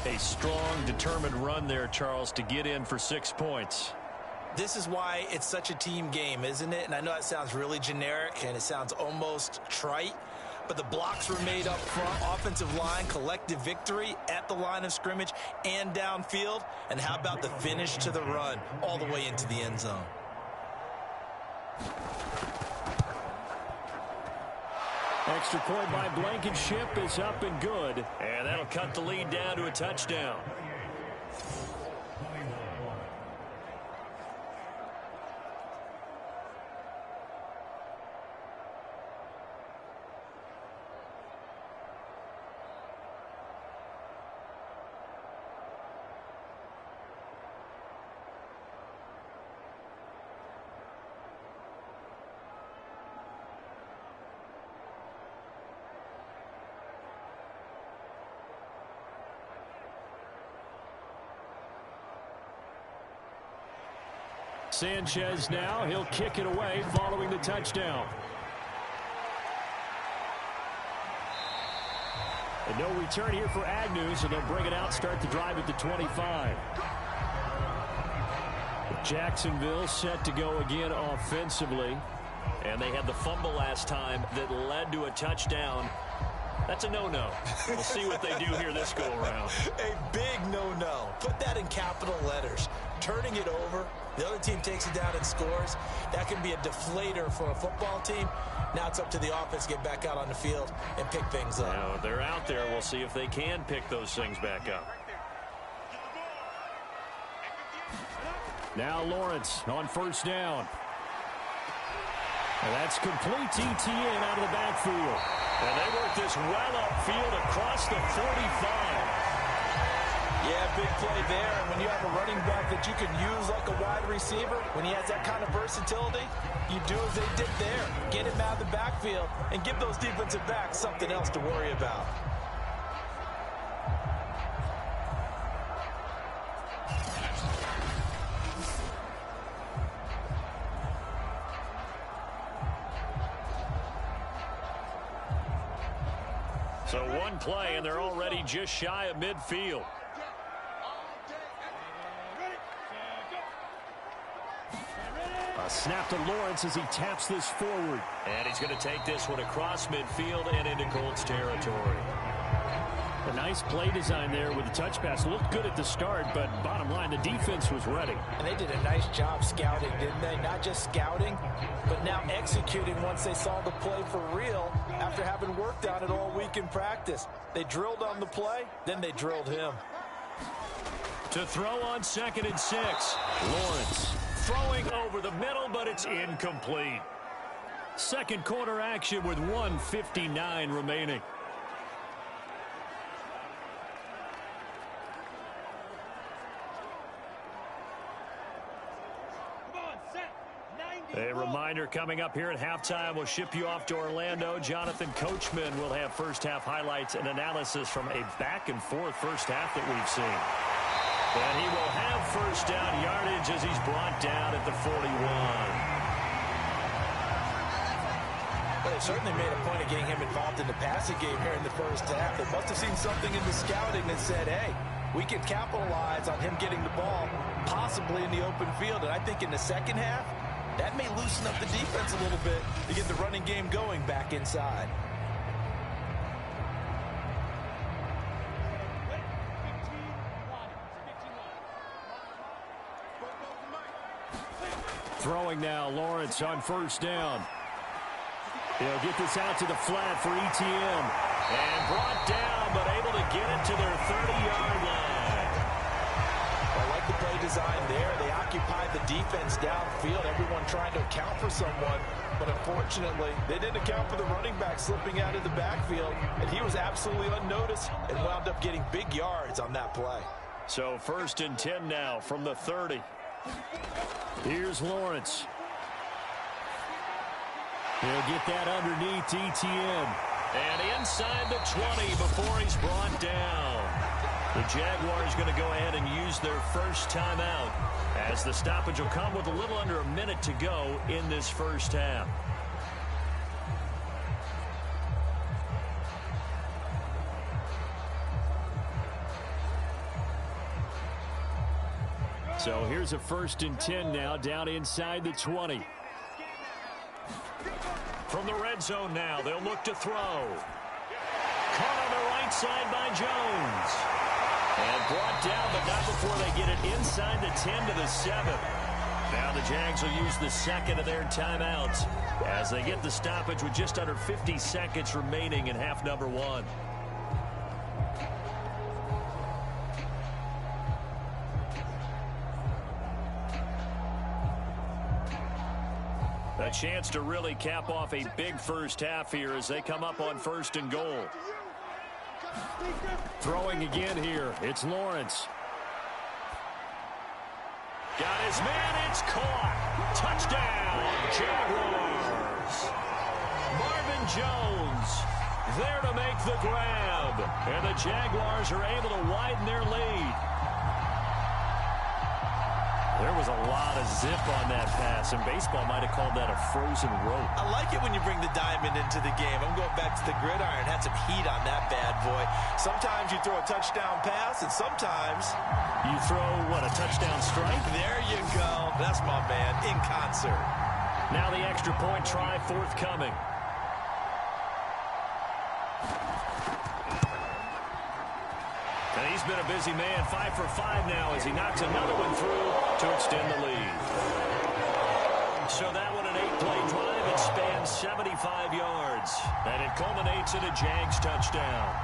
A strong, determined run there, Charles, to get in for 6 points. This is why it's such a team game, isn't it? And I know it sounds really generic and it sounds almost trite, but the blocks were made up front, offensive line, collective victory at the line of scrimmage and downfield. And how about the finish to the run all the way into the end zone? Extra point by Blankenship is up and good. And that'll cut the lead down to a touchdown. Sanchez now, he'll kick it away following the touchdown. And no return here for Agnew, so they'll bring it out, start the drive at the 25. Jacksonville set to go again offensively. And they had the fumble last time that led to a touchdown. That's a no-no. We'll see what they do here this go-around. A big no-no. Put that in capital letters. Turning it over, the other team takes it down and scores. That can be a deflator for a football team. Now it's up to the offense to get back out on the field and pick things up. Now, they're out there. We'll see if they can pick those things back up. Now Lawrence on 1st down. And that's complete to Etienne out of the backfield. And they work this well upfield across the 45. Yeah, big play there. And when you have a running back that you can use like a wide receiver, when he has that kind of versatility, you do as they did there. Get him out of the backfield and give those defensive backs something else to worry about. So one play, and they're already just shy of midfield. A snap to Lawrence as he taps this forward. And he's going to take this one across midfield and into Colts territory. A nice play design there with the touch pass. Looked good at the start, but bottom line, the defense was ready. And they did a nice job scouting, didn't they? Not just scouting, but now executing once they saw the play for real after having worked on it all week in practice. They drilled on the play, then they drilled him. To throw on 2nd and 6. Lawrence throwing over the middle, but it's incomplete. Second quarter action with 1:59 remaining. A reminder coming up here at halftime. We'll ship you off to Orlando. Jonathan Coachman will have first-half highlights and analysis from a back-and-forth first half that we've seen. And he will have first down yardage as he's brought down at the 41. Well, they certainly made a point of getting him involved in the passing game here in the first half. They must have seen something in the scouting that said, hey, we can capitalize on him getting the ball, possibly in the open field. And I think in the second half, that may loosen up the defense a little bit to get the running game going back inside. Throwing now, Lawrence on first down. He'll get this out to the flat for Etienne. And brought down, but able to get it to their 30-yard line. I like the play design there. They occupied the defense downfield, everyone trying to account for someone. But unfortunately, they didn't account for the running back slipping out of the backfield. And he was absolutely unnoticed and wound up getting big yards on that play. So 1st and 10 now from the 30. Here's Lawrence. He'll get that underneath ETN. And inside the 20 before he's brought down. The Jaguars going to go ahead and use their first timeout, as the stoppage will come with a little under a minute to go in this first half. So here's a 1st and 10 now, down inside the 20. From the red zone now, they'll look to throw. Caught on the right side by Jones. And brought down, but not before they get it inside the 10 to the 7. Now the Jags will use the second of their timeouts as they get the stoppage with just under 50 seconds remaining in half number 1. A chance to really cap off a big first half here as they come up on 1st and goal. Throwing again here. It's Lawrence. Got his man. It's caught. Touchdown, Jaguars. Marvin Jones there to make the grab. And the Jaguars are able to widen their lead. There was a lot of zip on that pass, and baseball might have called that a frozen rope. I like it when you bring the diamond into the game. I'm going back to the gridiron. Had some heat on that bad boy. Sometimes you throw a touchdown pass, and sometimes you throw, what, a touchdown strike? There you go. That's my man, in concert. Now the extra point try forthcoming. And he's been a busy man, 5 for 5 now as he knocks another one through to extend the lead. So that one an 8-play drive. It spans 75 yards. And it culminates in a Jags touchdown.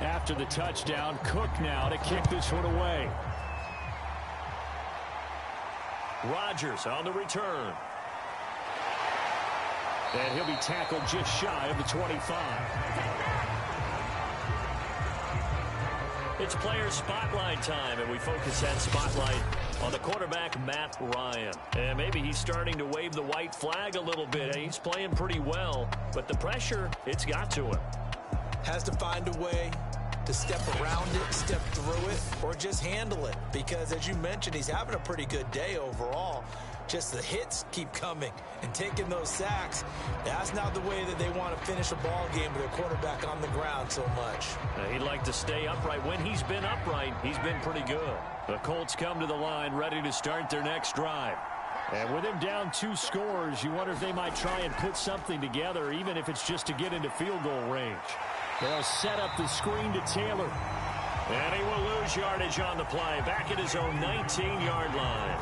After the touchdown, Cook now to kick this one away. Rodgers on the return. And he'll be tackled just shy of the 25. It's player spotlight time, and we focus that spotlight on the quarterback, Matt Ryan. And maybe he's starting to wave the white flag a little bit. He's playing pretty well, but the pressure, it's got to him. Has to find a way to step around it, step through it, or just handle it. Because, as you mentioned, he's having a pretty good day overall. Just the hits keep coming and taking those sacks. That's not the way that they want to finish a ball game with their quarterback on the ground so much. He'd like to stay upright. When he's been upright, he's been pretty good. The Colts come to the line ready to start their next drive. And with him down 2 scores, you wonder if they might try and put something together, even if it's just to get into field goal range. They'll set up the screen to Taylor. And he will lose yardage on the play, back at his own 19-yard line.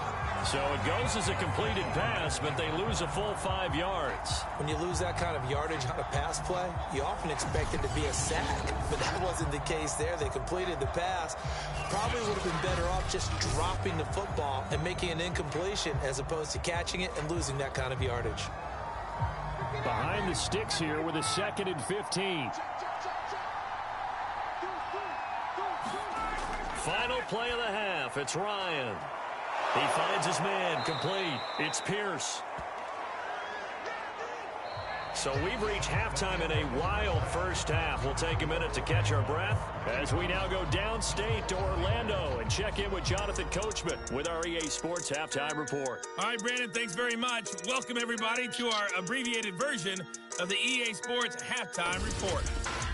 So it goes as a completed pass, but they lose a full 5 yards. When you lose that kind of yardage on a pass play, you often expect it to be a sack. But that wasn't the case there. They completed the pass. Probably would have been better off just dropping the football and making an incompletion as opposed to catching it and losing that kind of yardage. Behind the sticks here with a 2nd and 15. Final play of the half. It's Ryan. He finds his man, complete. It's Pierce. So we've reached halftime in a wild first half. We'll take a minute to catch our breath as we now go downstate to Orlando and check in with Jonathan Coachman with our EA Sports Halftime Report. All right, Brandon, thanks very much. Welcome, everybody, to our abbreviated version of the EA Sports Halftime Report.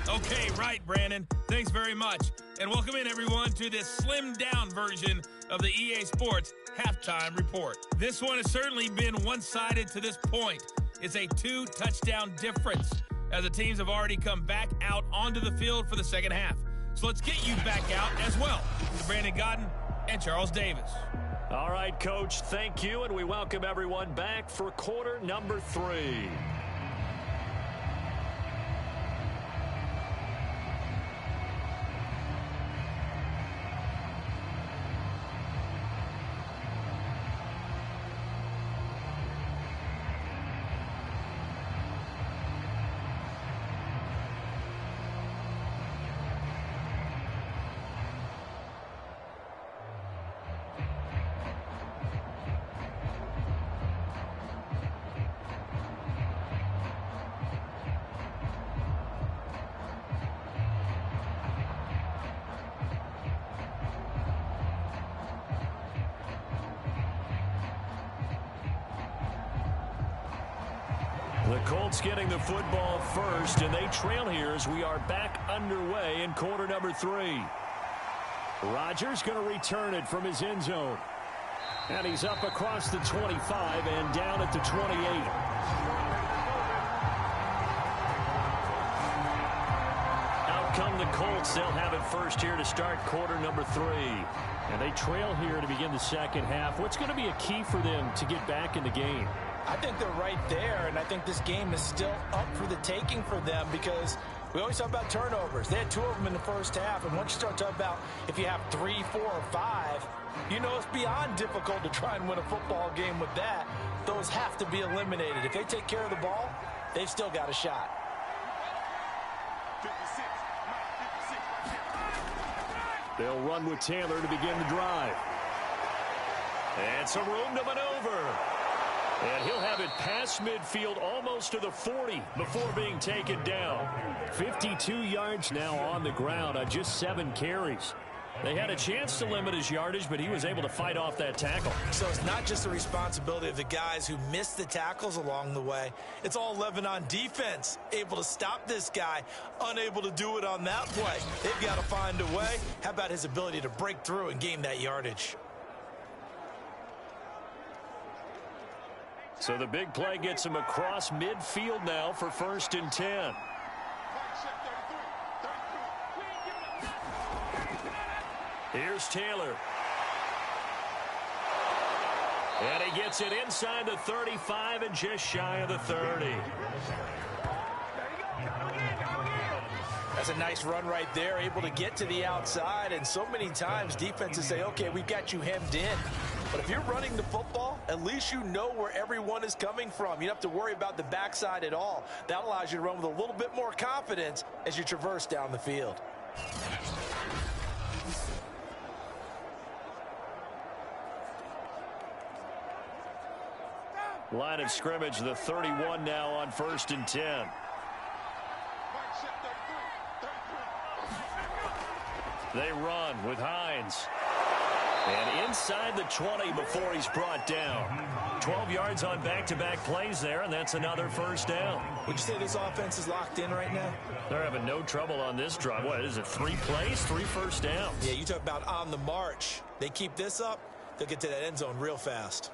Okay, right, Brandon. Thanks very much. And welcome in, everyone, to this slimmed-down version of the EA Sports Halftime Report. This one has certainly been one-sided to this point. It's a 2-touchdown difference as the teams have already come back out onto the field for the second half. So let's get you back out as well. Brandon Godden and Charles Davis. All right, Coach, thank you, and we welcome everyone back for quarter number 3. The Colts getting the football first, and they trail here as we are back underway in quarter number 3. Rodgers going to return it from his end zone. And he's up across the 25 and down at the 28. Out come the Colts. They'll have it first here to start quarter number 3. And they trail here to begin the second half. What's going to be a key for them to get back in the game? I think they're right there, and I think this game is still up for the taking for them because we always talk about turnovers. They had 2 of them in the first half, and once you start talking about if you have 3, 4, or 5, you know it's beyond difficult to try and win a football game with that. Those have to be eliminated. If they take care of the ball, they've still got a shot. They'll run with Taylor to begin the drive. And some room to maneuver. And he'll have it past midfield almost to the 40 before being taken down. 52 yards now on the ground on just 7 carries. They had a chance to limit his yardage, but he was able to fight off that tackle. So it's not just the responsibility of the guys who missed the tackles along the way. It's all 11 on defense, able to stop this guy, unable to do it on that play. They've got to find a way. How about his ability to break through and gain that yardage? So the big play gets him across midfield now for 1st and 10. Here's Taylor. And he gets it inside the 35 and just shy of the 30. That's a nice run right there, able to get to the outside. And so many times defenses say, okay, we've got you hemmed in. But if you're running the football, at least you know where everyone is coming from. You don't have to worry about the backside at all. That allows you to run with a little bit more confidence as you traverse down the field. Line of scrimmage, the 31 now on 1st and 10. They run with Hines. And inside the 20 before he's brought down. 12 yards on back-to-back plays there, and that's another 1st down. Would you say this offense is locked in right now? They're having no trouble on this drive. What is it, 3 plays, 3 first downs? Yeah, you talk about on the march. They keep this up, they'll get to that end zone real fast.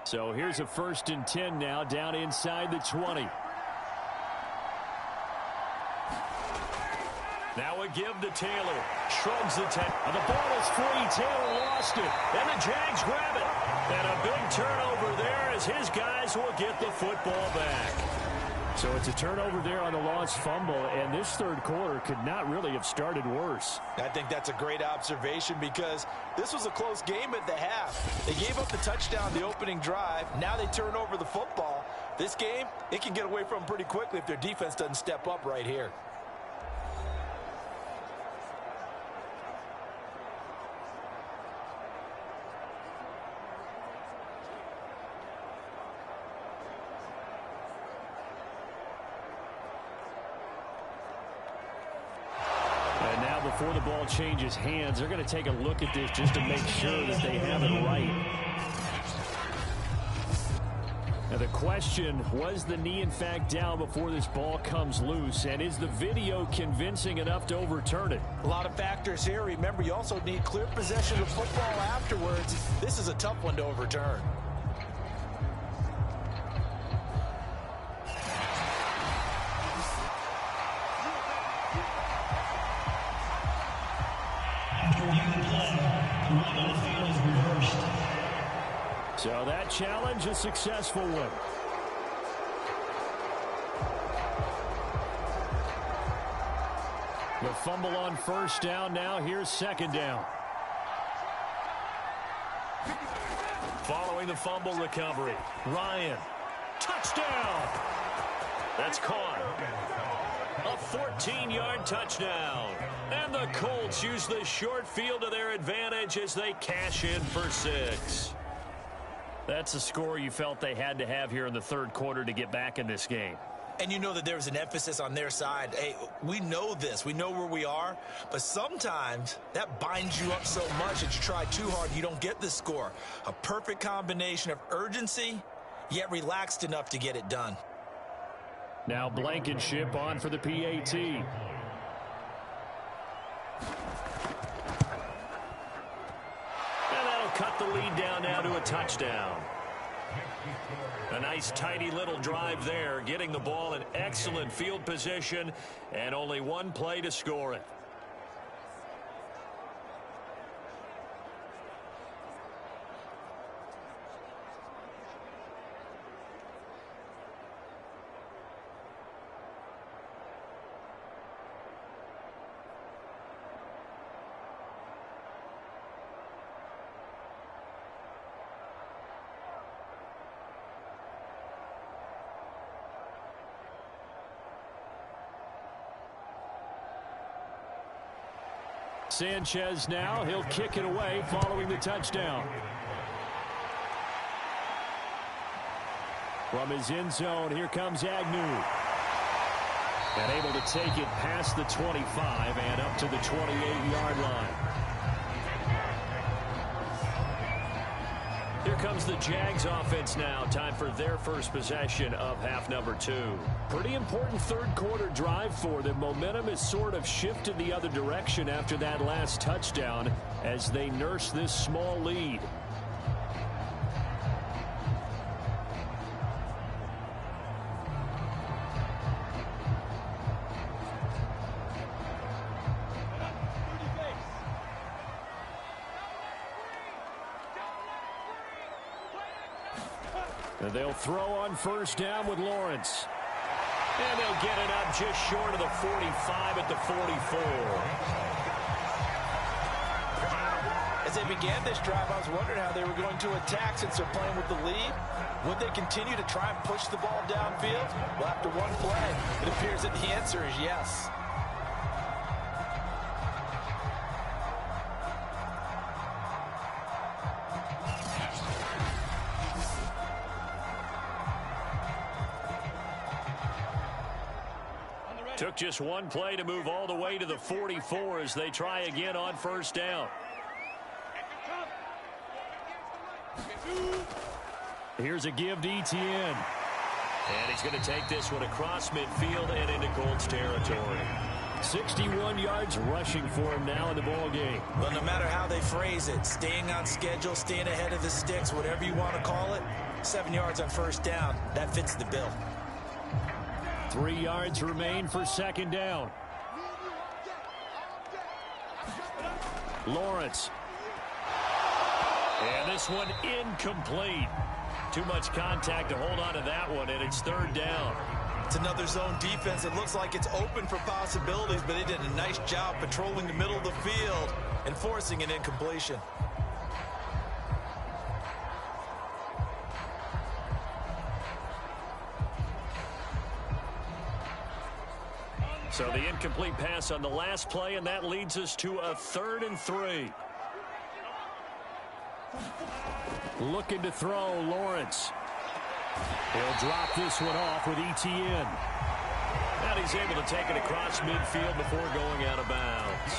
So here's a 1st and 10 now, down inside the 20. Now a give to Taylor. Shrugs the tackle. The ball is free. Taylor lost it. And the Jags grab it. And a big turnover there as his guys will get the football back. So it's a turnover there on the lost fumble, and this 3rd quarter could not really have started worse. I think that's a great observation because this was a close game at the half. They gave up the touchdown the opening drive. Now they turn over the football. This game, it can get away from them pretty quickly if their defense doesn't step up right here. Before the ball changes hands, they're going to take a look at this just to make sure that they have it right. Now the question, was the knee in fact down before this ball comes loose? And is the video convincing enough to overturn it? A lot of factors here. Remember, you also need clear possession of football afterwards. This is a tough one to overturn. So that challenge, a successful one. The fumble on 1st down now. Here's 2nd down. Following the fumble recovery, Ryan. Touchdown! That's caught. A 14-yard touchdown. And the Colts use the short field to their advantage as they cash in for 6. That's a score you felt they had to have here in the 3rd quarter to get back in this game. And you know that there's an emphasis on their side. Hey, we know this. We know where we are. But sometimes that binds you up so much that you try too hard, you don't get the score. A perfect combination of urgency, yet relaxed enough to get it done. Now Blankenship on for the PAT. And that'll cut the lead down now to a touchdown. A nice tidy little drive there, getting the ball in excellent field position and only one play to score it. Sanchez now, he'll kick it away following the touchdown. From his end zone, here comes Agnew. And able to take it past the 25 and up to the 28-yard line. Here comes the Jags offense now. Time for their first possession of half number 2. Pretty important third quarter drive for them. Momentum has sort of shifted the other direction after that last touchdown as they nurse this small lead. And they'll throw on first down with Lawrence. And they'll get it up just short of the 45 at the 44. As they began this drive, I was wondering how they were going to attack since they're playing with the lead. Would they continue to try and push the ball downfield? Well, after one play, it appears that the answer is yes. Took just one play to move all the way to the 44 as they try again on first down. Here's a give to Etienne. And he's going to take this one across midfield and into Colts territory. 61 yards rushing for him now in the ball game. Well, no matter how they phrase it, staying on schedule, staying ahead of the sticks, whatever you want to call it, 7 yards on first down, that fits the bill. 3 yards remain for second down. Lawrence. And this one incomplete. Too much contact to hold on to that one, and it's third down. It's another zone defense. It looks like it's open for possibilities, but they did a nice job patrolling the middle of the field and forcing an incompletion. So the incomplete pass on the last play, and that leads us to a 3rd and 3. Looking to throw, Lawrence. He'll drop this one off with Etienne. And he's able to take it across midfield before going out of bounds.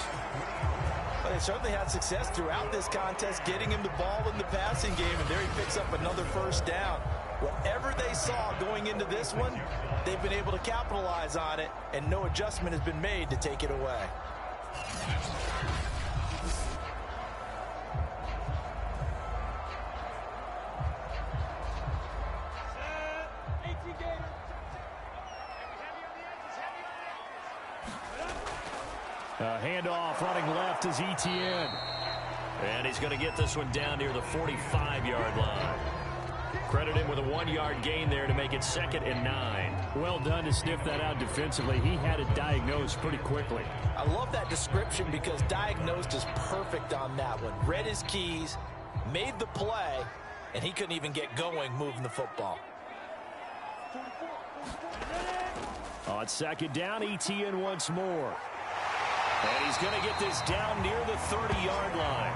Well, they certainly had success throughout this contest, getting him the ball in the passing game, and there he picks up another first down. Whatever they saw going into this one, they've been able to capitalize on it, and no adjustment has been made to take it away. Handoff running left is Etienne. And he's going to get this one down near the 45-yard line. Credit him with a 1-yard gain there to make it 2nd and 9. Well done to sniff that out defensively. He had it diagnosed pretty quickly. I love that description because diagnosed is perfect on that one. Read his keys, made the play, and he couldn't even get going moving the football. On 2nd down, Etienne once more. And he's going to get this down near the 30-yard line.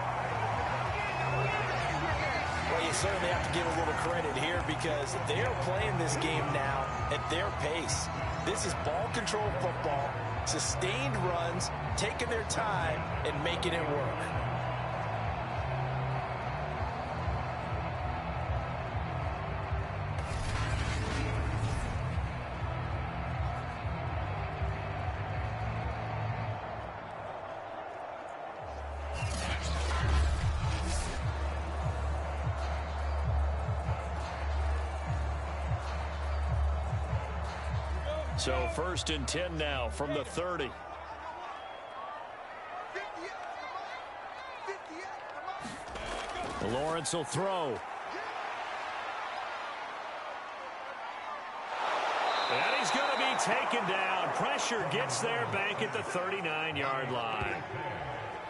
Well, you certainly have to give a little credit here because they are playing this game now at their pace. This is ball control football, sustained runs, taking their time, and making it work. So 1st and 10 now from the 30. Lawrence will throw. And he's going to be taken down. Pressure gets there back at the 39-yard line.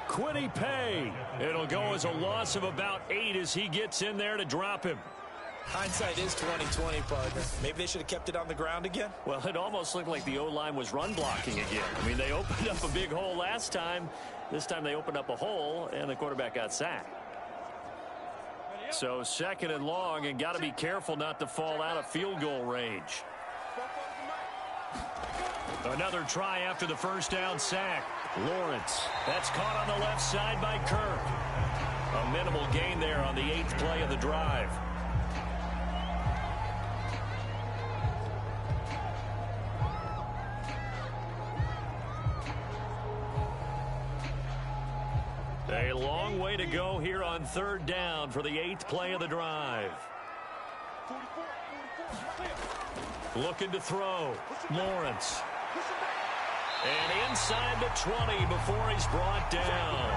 Quiddy Pay. It'll go as a loss of about 8 as he gets in there to drop him. Hindsight is 20/20, partner. Maybe they should have kept it on the ground again. Well, it almost looked like the O-line was run blocking again. I mean, they opened up a big hole last time. This time they opened up a hole, and the quarterback got sacked. So 2nd and long, and got to be careful not to fall out of field goal range. Another try after the 1st down sack. Lawrence. That's caught on the left side by Kirk. A minimal gain there on the 8th play of the drive. A long way to go here on 3rd down for the 8th play of the drive. Looking to throw. Lawrence. And inside the 20 before he's brought down.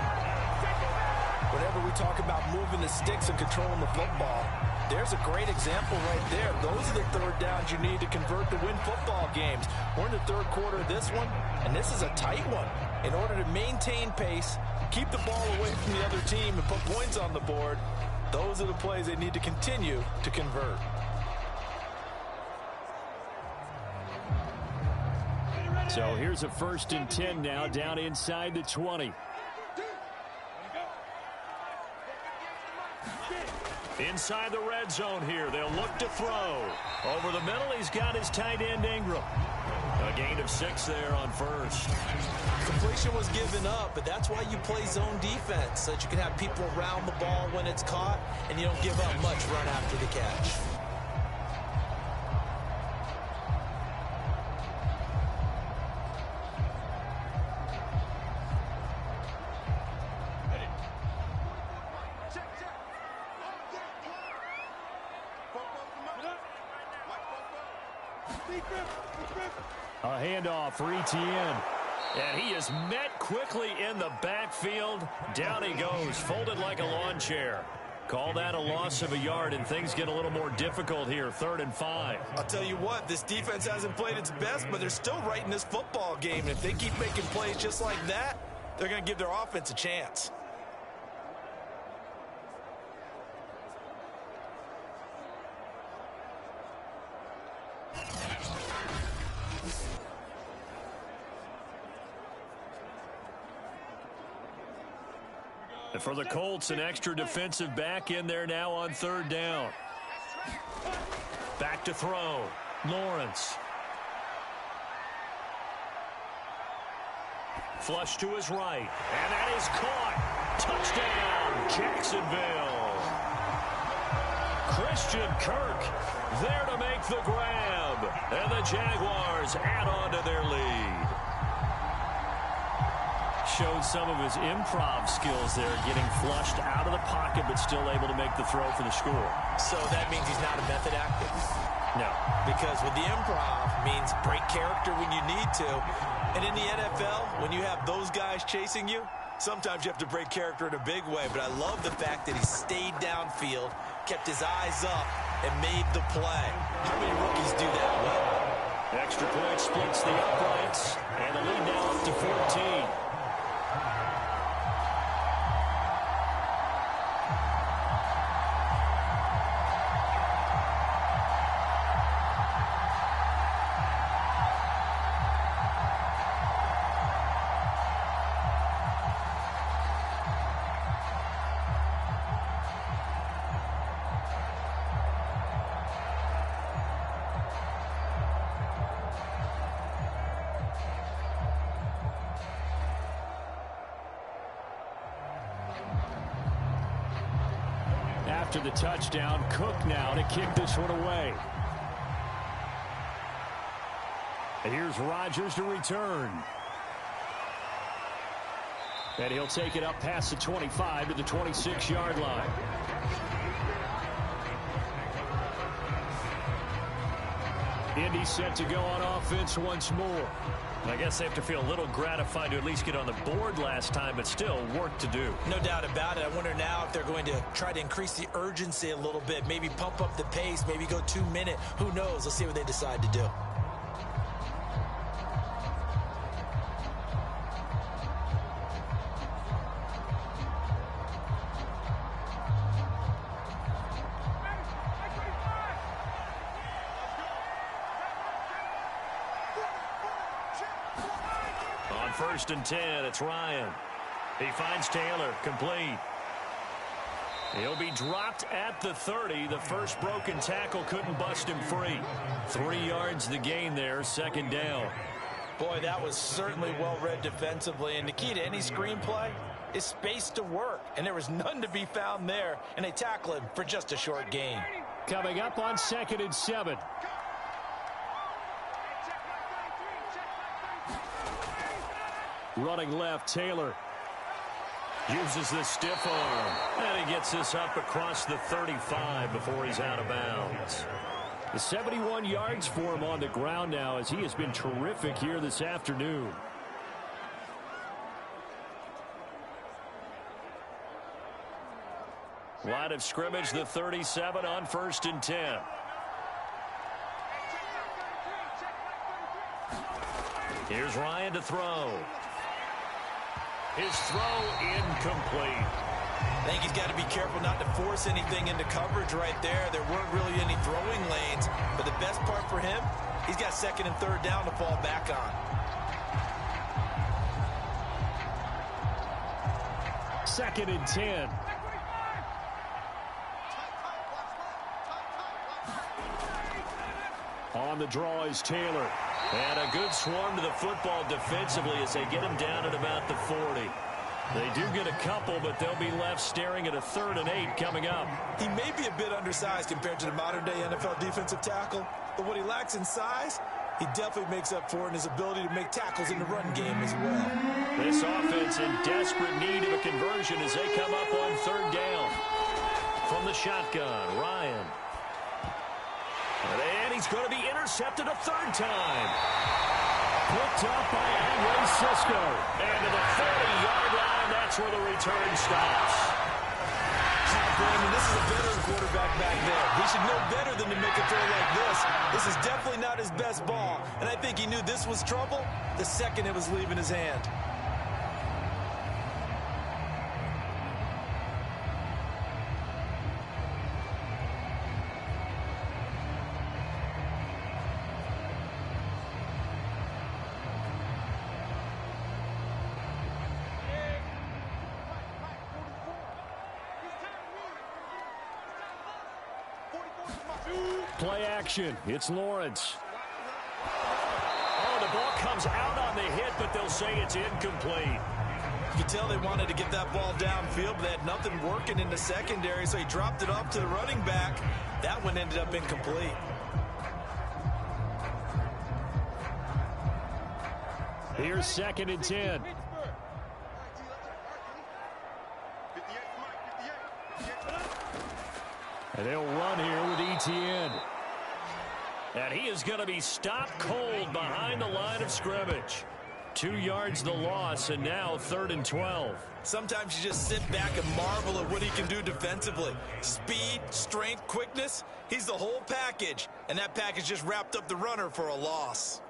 Whenever we talk about moving the sticks and controlling the football, there's a great example right there. Those are the 3rd downs you need to convert to win football games. We're in the 3rd quarter of this one, and this is a tight one. In order to maintain pace, keep the ball away from the other team, and put points on the board, those are the plays they need to continue to convert. So here's a 1st and 10 now, down inside the 20. Inside the red zone here. They'll look to throw. Over the middle, he's got his tight end Ingram. A gain of 6 there on 1st. Completion was given up, but that's why you play zone defense, so that you can have people around the ball when it's caught, and you don't give up much run after the catch. A handoff for Etienne. And he is met quickly in the backfield. Down he goes, folded like a lawn chair. Call that a loss of a yard, and things get a little more difficult here. 3rd and 5. I'll tell you what, this defense hasn't played its best, but they're still right in this football game. And if they keep making plays just like that, they're going to give their offense a chance. And for the Colts, an extra defensive back in there now on 3rd down. Back to throw. Lawrence. Flush to his right. And that is caught. Touchdown, Jacksonville. Christian Kirk there to make the grab. And the Jaguars add on to their lead. Showed some of his improv skills there, getting flushed out of the pocket, but still able to make the throw for the score. So that means he's not a method actor? No. Because with the improv means break character when you need to. And in the NFL, when you have those guys chasing you, sometimes you have to break character in a big way. But I love the fact that he stayed downfield, kept his eyes up, and made the play. How many rookies do that well? Extra point splits the uprights, and the lead now up to 14. after the touchdown. Cook now to kick this one away. And here's Rodgers to return. And he'll take it up past the 25 to the 26-yard line. Indy set to go on offense once more. I guess they have to feel a little gratified to at least get on the board last time, but still work to do. No doubt about it. I wonder now if they're going to try to increase the urgency a little bit, maybe pump up the pace, maybe go 2-minute. Who knows? Let's see what they decide to do. First and 10, it's Ryan. He finds Taylor, complete. He'll be dropped at the 30. The first broken tackle couldn't bust him free. 3 yards the gain there, second down. Boy, that was certainly well read defensively. And the key to any screenplay is space to work. And there was none to be found there. And they tackle him for just a short gain. Coming up on 2nd and 7. Running left, Taylor. Uses the stiff arm. And he gets this up across the 35 before he's out of bounds. The 71 yards for him on the ground now as he has been terrific here this afternoon. Line of scrimmage, the 37 on 1st and 10. Here's Ryan to throw. His throw incomplete. I think he's got to be careful not to force anything into coverage right there. There weren't really any throwing lanes. But the best part for him, he's got 2nd and 3rd down to fall back on. 2nd and 10. On the draw is Taylor. And a good swarm to the football defensively as they get him down at about the 40. They do get a couple, but they'll be left staring at a 3rd and 8 coming up. He may be a bit undersized compared to the modern-day NFL defensive tackle, but what he lacks in size, he definitely makes up for in his ability to make tackles in the run game as well. This offense in desperate need of a conversion as they come up on 3rd down. From the shotgun, Ryan. And he's going to be intercepted a 3rd time. Picked up by Andre Cisco. And to the 40-yard line, that's where the return stops. Brandon, this is a veteran quarterback back there. He should know better than to make a throw like this. This is definitely not his best ball. And I think he knew this was trouble the second it was leaving his hand. Play action. It's Lawrence. Oh, the ball comes out on the hit, but they'll say it's incomplete. You can tell they wanted to get that ball downfield, but they had nothing working in the secondary, so he dropped it off to the running back. That one ended up incomplete. Here's 2nd and 10. And they'll run here with Etienne. And he is going to be stopped cold behind the line of scrimmage. 2 yards the loss, and now 3rd and 12. Sometimes you just sit back and marvel at what he can do defensively. Speed, strength, quickness, he's the whole package. And that package just wrapped up the runner for a loss.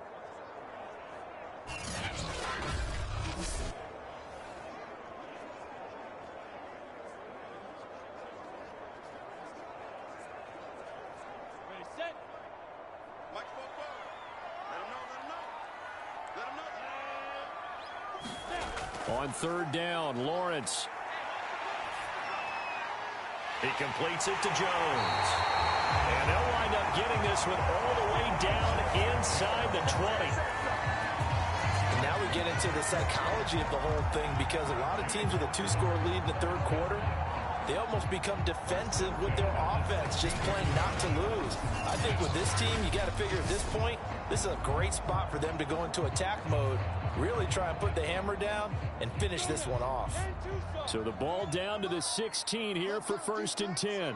On 3rd down, Lawrence. He completes it to Jones. And they'll wind up getting this one all the way down inside the 20. And now we get into the psychology of the whole thing, because a lot of teams with a 2-score lead in the 3rd quarter, they almost become defensive with their offense, just playing not to lose. I think with this team, you got to figure at this point, this is a great spot for them to go into attack mode, really try and put the hammer down and finish this one off. So the ball down to the 16 here for 1st and 10.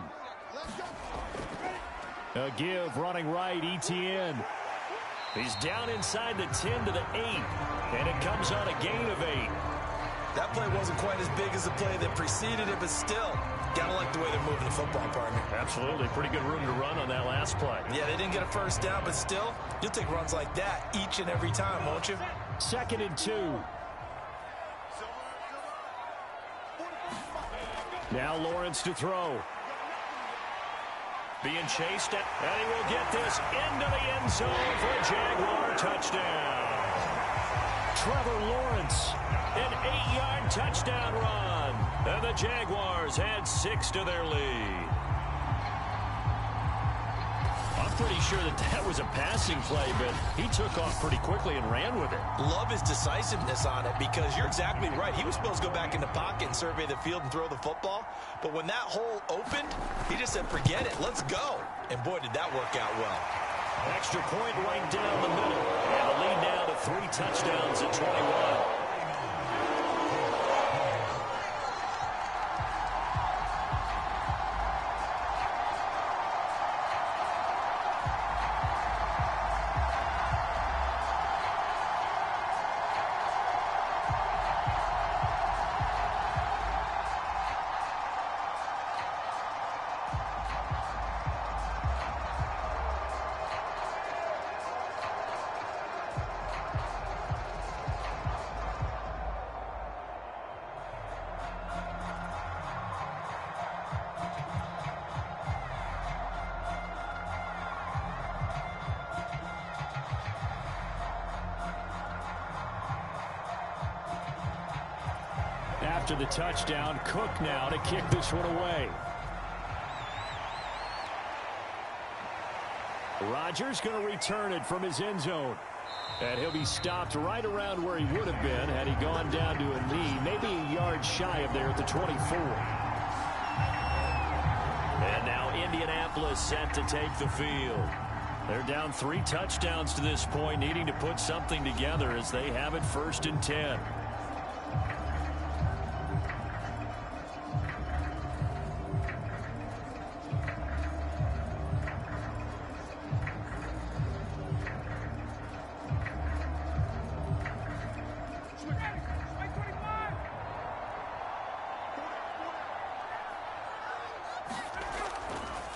A give running right, Etienne. He's down inside the 10 to the 8, and it comes on a gain of 8. That play wasn't quite as big as the play that preceded it, but still, gotta like the way they're moving the football, partner. Absolutely. Pretty good room to run on that last play. Yeah, they didn't get a first down, but still, you'll take runs like that each and every time, won't you? 2nd and 2. Now Lawrence to throw. Being chased, and he will get this into the end zone for a Jaguar touchdown. Trevor Lawrence. An 8-yard touchdown run. And the Jaguars add 6 to their lead. I'm pretty sure that was a passing play, but he took off pretty quickly and ran with it. Love his decisiveness on it because you're exactly right. He was supposed to go back in the pocket and survey the field and throw the football. But when that hole opened, he just said, forget it, let's go. And boy, did that work out well. Extra point right down the middle. And the lead now to 3 touchdowns at 21. After the touchdown, Cook now to kick this one away. Rodgers going to return it from his end zone. And he'll be stopped right around where he would have been had he gone down to a knee, maybe a yard shy of there at the 24. And now Indianapolis set to take the field. They're down 3 touchdowns to this point, needing to put something together as they have it 1st and 10.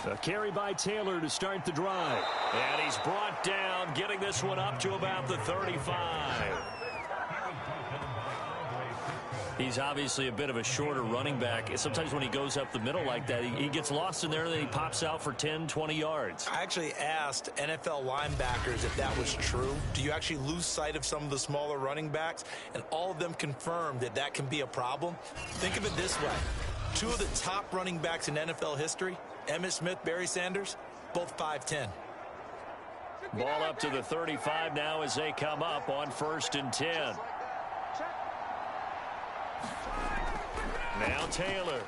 A carry by Taylor to start the drive. And he's brought down, getting this one up to about the 35. He's obviously a bit of a shorter running back. Sometimes when he goes up the middle like that, he gets lost in there, and then he pops out for 10, 20 yards. I actually asked NFL linebackers if that was true. Do you actually lose sight of some of the smaller running backs? And all of them confirmed that that can be a problem. Think of it this way. 2 of the top running backs in NFL history, Emmitt Smith, Barry Sanders, both 5'10". Ball up to the 35 now as they come up on 1st and 10. Now Taylor.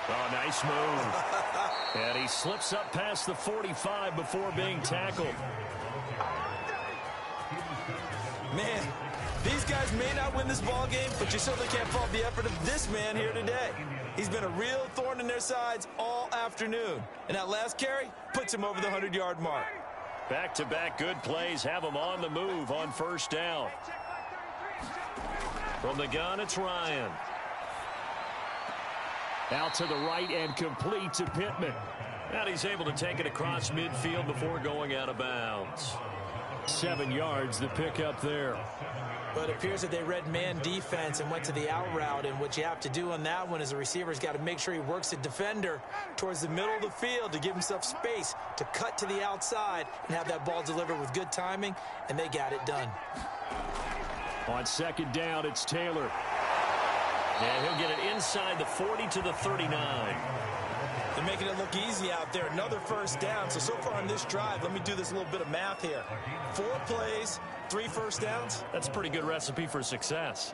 Oh, nice move. And he slips up past the 45 before being tackled. Man, these guys may not win this ball game, but you certainly can't fault the effort of this man here today. He's been a real thorn in their sides all afternoon. And that last carry puts him over the 100-yard mark. Back-to-back good plays have him on the move on 1st down. From the gun, it's Ryan. Out to the right and complete to Pittman. And he's able to take it across midfield before going out of bounds. 7 yards, the pickup there. But it appears that they read man defense and went to the out route. And what you have to do on that one is the receiver's got to make sure he works the defender towards the middle of the field to give himself space to cut to the outside and have that ball delivered with good timing. And they got it done. On 2nd down, it's Taylor. And he'll get it inside the 40 to the 39. They're making it look easy out there. Another 1st down. So far on this drive, let me do this little bit of math here. 4 plays, 3 1st downs. That's a pretty good recipe for success.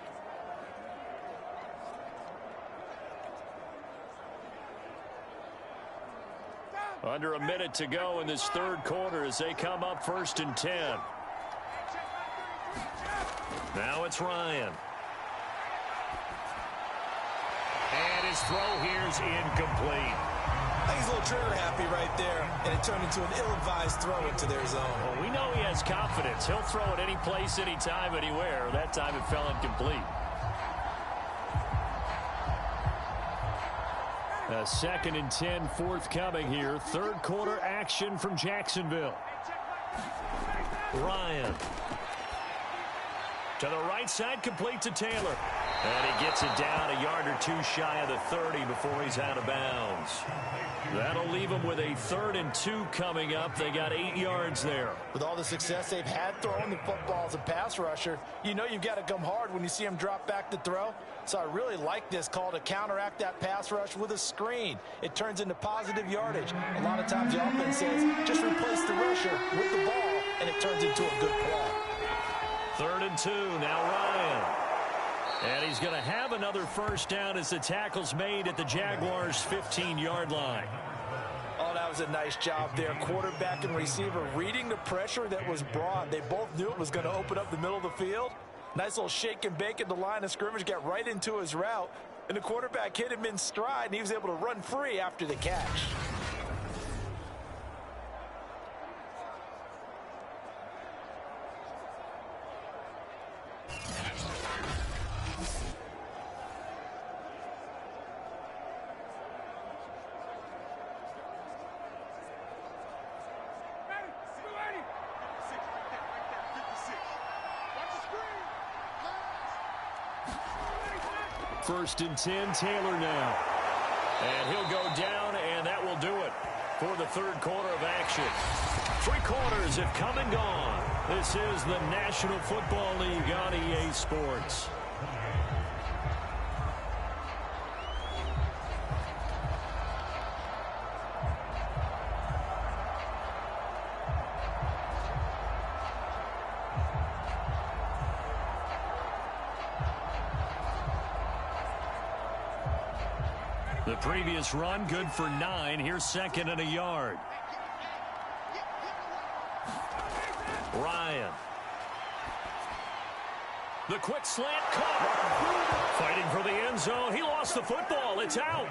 Under a minute to go in this third quarter as they come up 1st and 10. Now it's Ryan. And his throw here is incomplete. I think he's a little trigger happy right there, and it turned into an ill-advised throw into their zone. Well, we know he has confidence. He'll throw it any place, anytime, anywhere. That time it fell incomplete. A 2nd and 10 forthcoming here. Third quarter action from Jacksonville. Ryan. To the right side, complete to Taylor. And he gets it down a yard or two shy of the 30 before he's out of bounds. That'll leave him with a 3rd and 2 coming up. They got 8 yards there. With all the success they've had throwing the football as a pass rusher, you know you've got to come hard when you see him drop back to throw. So I really like this call to counteract that pass rush with a screen. It turns into positive yardage. A lot of times the offense says, just replace the rusher with the ball, and it turns into a good play. 3rd and 2, now Ryan. And he's going to have another first down as the tackle's made at the Jaguars' 15-yard line. Oh, that was a nice job there. Quarterback and receiver reading the pressure that was brought. They both knew it was going to open up the middle of the field. Nice little shake and bake at the line of scrimmage, got right into his route. And the quarterback hit him in stride, and he was able to run free after the catch. First and 10, Taylor now. And he'll go down, and that will do it for the third quarter of action. 3 quarters have come and gone. This is the National Football League on EA Sports. The previous run, good for 9. Here's 2nd and a yard. Ryan. The quick slant caught. Fighting for the end zone. He lost the football. It's out.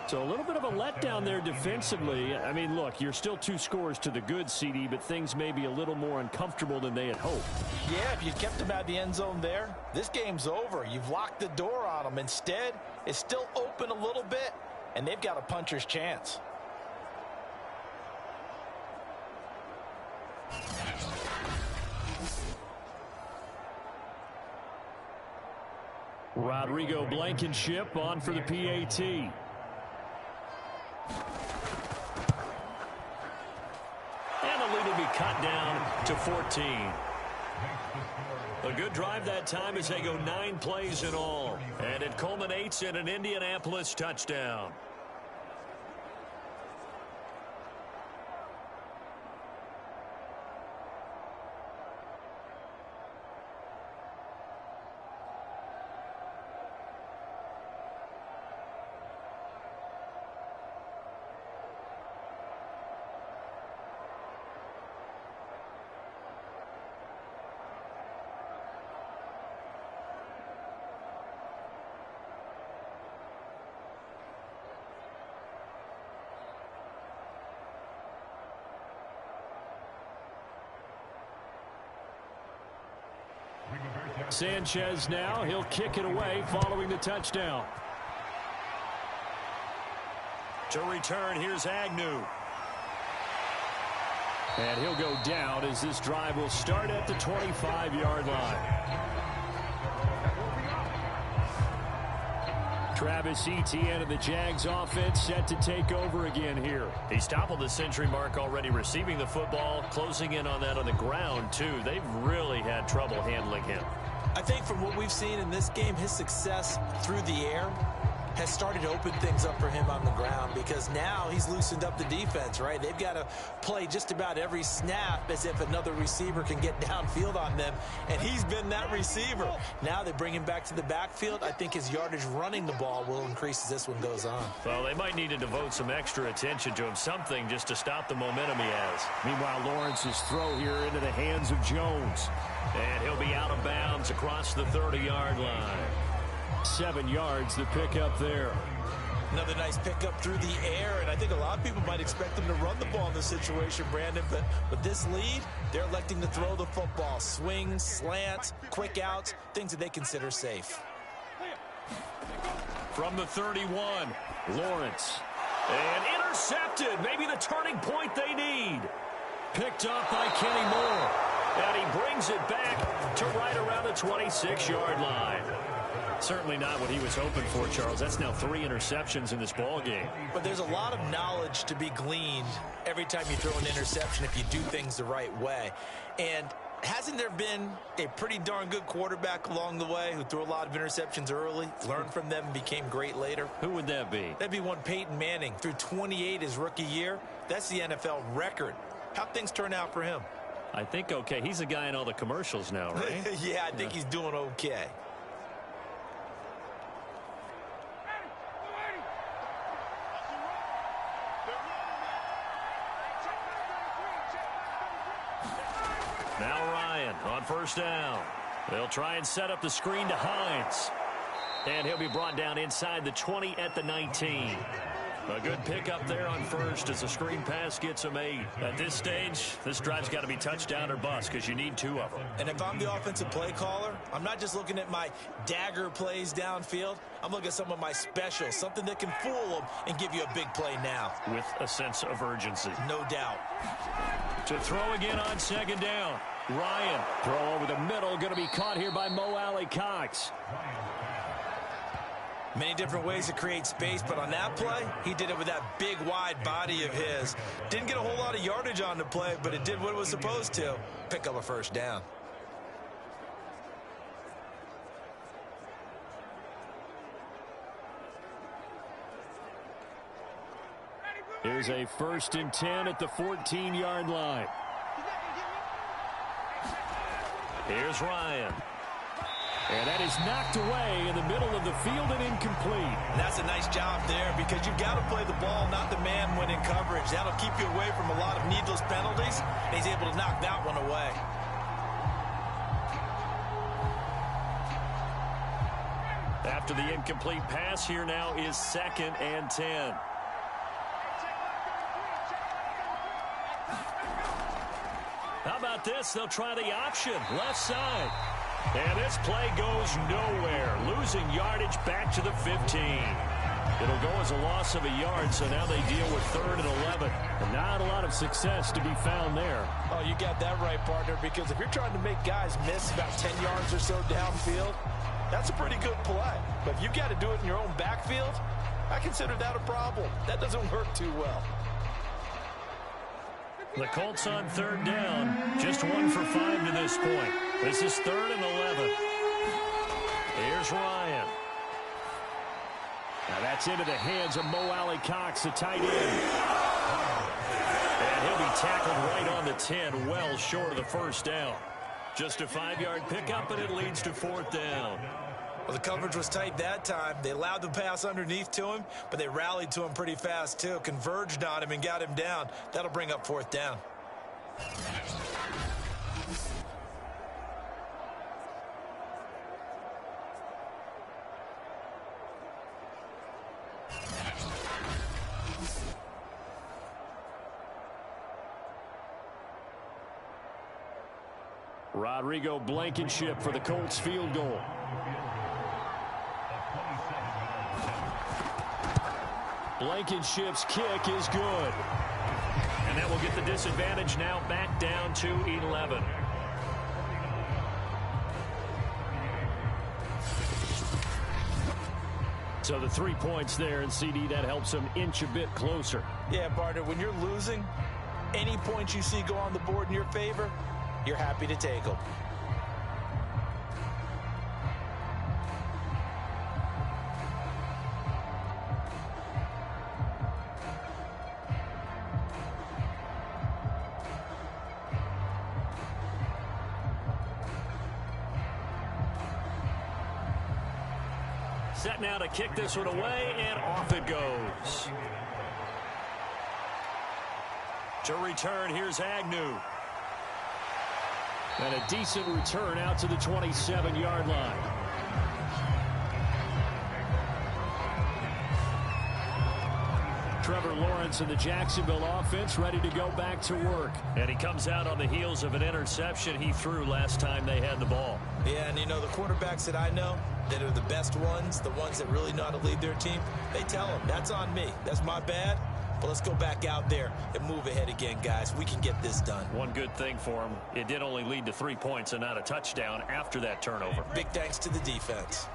So a little bit of a letdown there defensively. I mean, look, you're still 2 scores to the good, CD, but things may be a little more uncomfortable than they had hoped. Yeah, if you kept him out of the end zone there, this game's over. You've locked the door on him. Instead, it's still open a little bit, and they've got a puncher's chance. Rodrigo Blankenship on for the PAT. And the lead will be cut down to 14. A good drive that time as they go 9 plays in all. And it culminates in an Indianapolis touchdown. Sanchez now. He'll kick it away following the touchdown. To return, here's Agnew. And he'll go down as this drive will start at the 25-yard line. Travis Etienne of the Jags offense set to take over again here. He's toppled the century mark already receiving the football, closing in on that on the ground, too. They've really had trouble handling him. I think from what we've seen in this game, his success through the air has started to open things up for him on the ground, because now he's loosened up the defense, right? They've got to play just about every snap as if another receiver can get downfield on them, and he's been that receiver. Now they bring him back to the backfield. I think his yardage running the ball will increase as this one goes on. Well, they might need to devote some extra attention to him, something just to stop the momentum he has. Meanwhile, Lawrence's throw here into the hands of Jones. And he'll be out of bounds across the 30-yard line. 7 yards, the pickup there. Another nice pickup through the air, and I think a lot of people might expect them to run the ball in this situation, Brandon, but with this lead, they're electing to throw the football. Swings, slants, quick outs, things that they consider safe. From the 31, Lawrence. And intercepted, maybe the turning point they need. Picked up by Kenny Moore. And he brings it back to right around the 26-yard line. Certainly not what he was hoping for, Charles. That's now 3 interceptions in this ball game. But there's a lot of knowledge to be gleaned every time you throw an interception if you do things the right way. And hasn't there been a pretty darn good quarterback along the way who threw a lot of interceptions early, learned from them, and became great later? Who would that be? That'd be one Peyton Manning. Threw 28 his rookie year. That's the NFL record. How'd things turn out for him? I think okay. He's a guy in all the commercials now, right? Yeah, I think he's doing okay. Now Ryan on first down. They'll try and set up the screen to Hines. And he'll be brought down inside the 20 at the 19. A good pickup there on first as the screen pass gets him 8. At this stage, this drive's got to be touchdown or bust because you need 2 of them. And if I'm the offensive play caller, I'm not just looking at my dagger plays downfield. I'm looking at some of my specials, something that can fool them and give you a big play now. With a sense of urgency. No doubt. To throw again on second down. Ryan. Throw over the middle, going to be caught here by Mo Alley-Cox. Many different ways to create space, but on that play, he did it with that big, wide body of his. Didn't get a whole lot of yardage on the play, but it did what it was supposed to. Pick up a first down. Here's a 1st and 10 at the 14-yard line. Here's Ryan. And that is knocked away in the middle of the field and incomplete. And that's a nice job there, because you've got to play the ball, not the man when in coverage. That'll keep you away from a lot of needless penalties, and he's able to knock that one away. After the incomplete pass, here now is 2nd and 10. How about this? They'll try the option, left side. And this play goes nowhere. Losing yardage back to the 15. It'll go as a loss of a yard, so now they deal with 3rd and 11. And not a lot of success to be found there. Oh, you got that right, partner, because if you're trying to make guys miss about 10 yards or so downfield, that's a pretty good play. But if you've got to do it in your own backfield, I consider that a problem. That doesn't work too well. The Colts on 3rd down, just 1 for 5 to this point. This is 3rd and 11. Here's Ryan. Now that's into the hands of Mo Alley-Cox, the tight end. And he'll be tackled right on the 10, well short of the 1st down. Just a 5-yard pickup, and it leads to 4th down. Well, the coverage was tight that time. They allowed the pass underneath to him, but they rallied to him pretty fast, too. Converged on him and got him down. That'll bring up 4th down. Rodrigo Blankenship for the Colts field goal. Blankenship's kick is good. And that will get the disadvantage now back down to 11. So the 3 points there, and CD, that helps them inch a bit closer. Yeah, partner, when you're losing, any points you see go on the board in your favor, you're happy to take them. set now to kick this one away, and off it goes. To return, here's Agnew. And a decent return out to the 27-yard line. Trevor Lawrence and the Jacksonville offense ready to go back to work. And he comes out on the heels of an interception he threw last time they had the ball. Yeah, and you know, the quarterbacks that I know that are the best ones, the ones that really know how to lead their team, they tell them, that's on me. That's my bad. But let's go back out there and move ahead again, guys. We can get this done. One good thing for him, it did only lead to 3 points and not a touchdown after that turnover. Big thanks to the defense.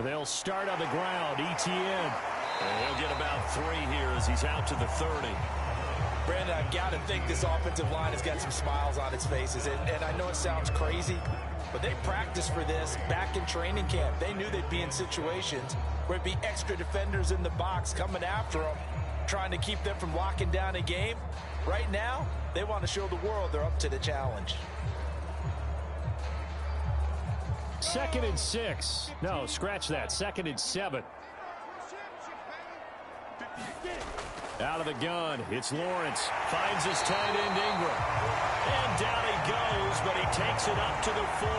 They'll start on the ground. Etienne. And he'll get about 3 here as he's out to the 30. Brandon, I've got to think this offensive line has got some smiles on its faces. And I know it sounds crazy, but they practiced for this back in training camp. They knew they'd be in situations where it'd be extra defenders in the box coming after them, trying to keep them from locking down a game. Right now, they want to show the world they're up to the challenge. 2nd and 6. No, scratch that. 2nd and 7. Out of the gun, it's Lawrence. Finds his tight end Ingram. And down he goes, but he takes it up to the 40.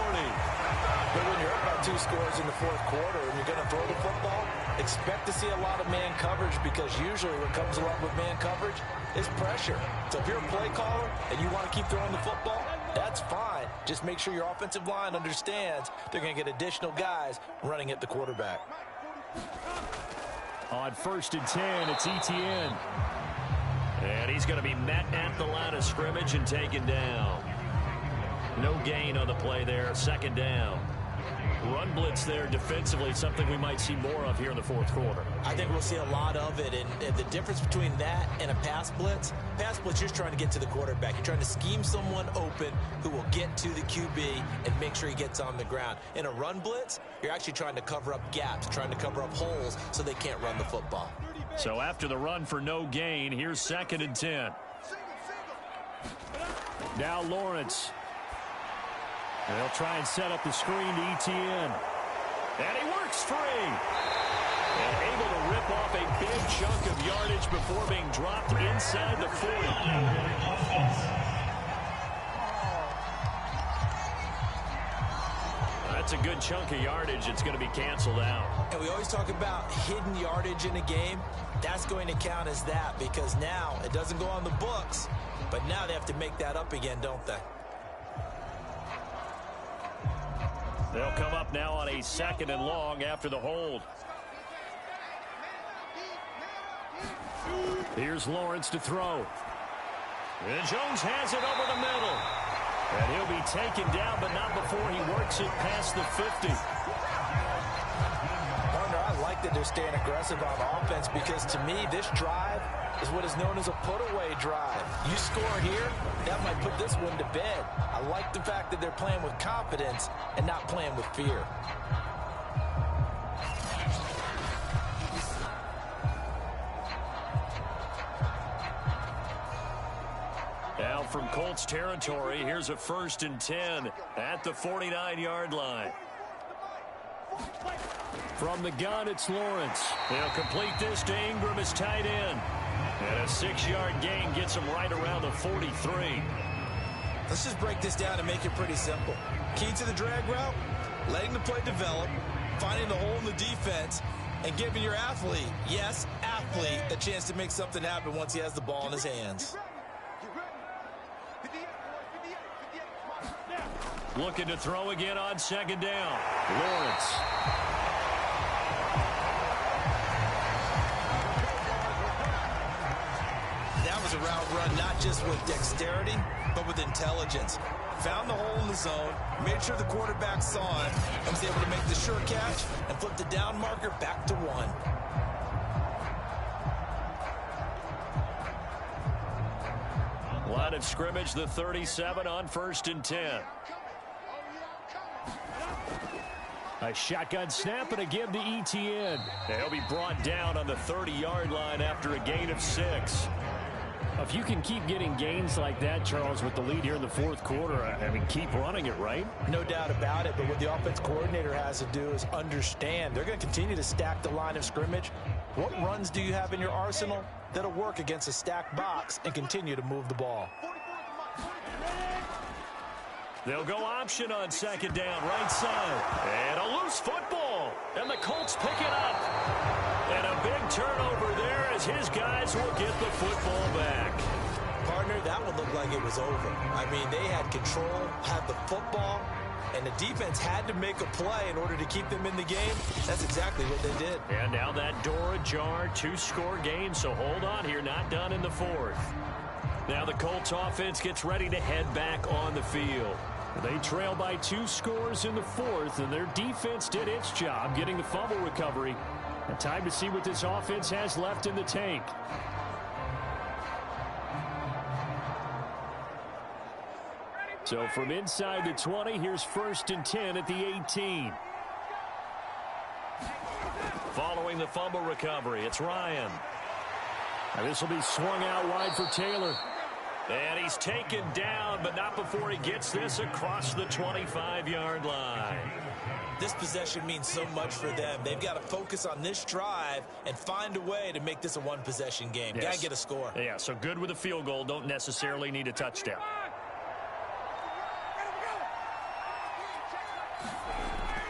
But when you're up by 2 scores in the 4th quarter and you're going to throw the football, expect to see a lot of man coverage, because usually what comes along with man coverage is pressure. So if you're a play caller and you want to keep throwing the football, that's fine. Just make sure your offensive line understands they're going to get additional guys running at the quarterback. On 1st and 10, it's Etienne. And he's going to be met at the line of scrimmage and taken down. No gain on the play there. 2nd down. Run blitz there defensively, something we might see more of here in the 4th quarter. I think we'll see a lot of it, and the difference between that and a pass blitz, you're just trying to get to the quarterback. You're trying to scheme someone open who will get to the QB and make sure he gets on the ground. In a run blitz, you're actually trying to cover up gaps, trying to cover up holes so they can't run the football. So after the run for no gain, here's 2nd and 10. Now Lawrence. They'll try and set up the screen to Etienne. And he works free. And able to rip off a big chunk of yardage before being dropped inside the 40. That's a good chunk of yardage. It's going to be canceled out. And we always talk about hidden yardage in a game. That's going to count as that, because now it doesn't go on the books, but now they have to make that up again, don't they? They'll come up now on a 2nd and long after the hold. Here's Lawrence to throw. And Jones has it over the middle. And he'll be taken down, but not before he works it past the 50. Partner, I like that they're staying aggressive on offense, because to me, this drive is what is known as a put-away drive. You score here, that might put this one to bed. I like the fact that they're playing with confidence and not playing with fear. Now from Colts territory, here's a 1st and 10 at the 49-yard line. From the gun, it's Lawrence. They'll complete this to Ingram as tight end. And a 6-yard gain gets him right around the 43. Let's just break this down and make it pretty simple. Key to the drag route, letting the play develop, finding the hole in the defense, and giving your athlete, yes, athlete, a chance to make something happen once he has the ball in his hands. Looking to throw again on 2nd down. Lawrence. That was a route run not just with dexterity, but with intelligence. Found the hole in the zone, made sure the quarterback saw it, and was able to make the sure catch and flip the down marker back to 1. Line of scrimmage, the 37 on 1st and 10. A shotgun snap and a give to Etienne. He'll be brought down on the 30-yard line after a gain of 6. If you can keep getting gains like that, Charles, with the lead here in the fourth quarter, I mean, keep running it, right? No doubt about it, but what the offense coordinator has to do is understand they're going to continue to stack the line of scrimmage. What runs do you have in your arsenal that'll work against a stacked box and continue to move the ball? They'll go option on second down, right side. And a loose football. And the Colts pick it up. And a big turnover there as his guys will get the football back. Partner, that one looked like it was over. I mean, they had control, had the football, and the defense had to make a play in order to keep them in the game. That's exactly what they did. And now that door ajar, 2-score game, so hold on here, not done in the fourth. Now the Colts offense gets ready to head back on the field. They trail by 2 scores in the fourth, and their defense did its job getting the fumble recovery. And time to see what this offense has left in the tank. So from inside the 20, here's 1st and 10 at the 18. Following the fumble recovery, it's Ryan. And this will be swung out wide for Taylor. And he's taken down, but not before he gets this across the 25-yard line. This possession means so much for them. They've got to focus on this drive and find a way to make this a one-possession game. Yes. Got to get a score. Yeah, so good with a field goal. Don't necessarily need a touchdown.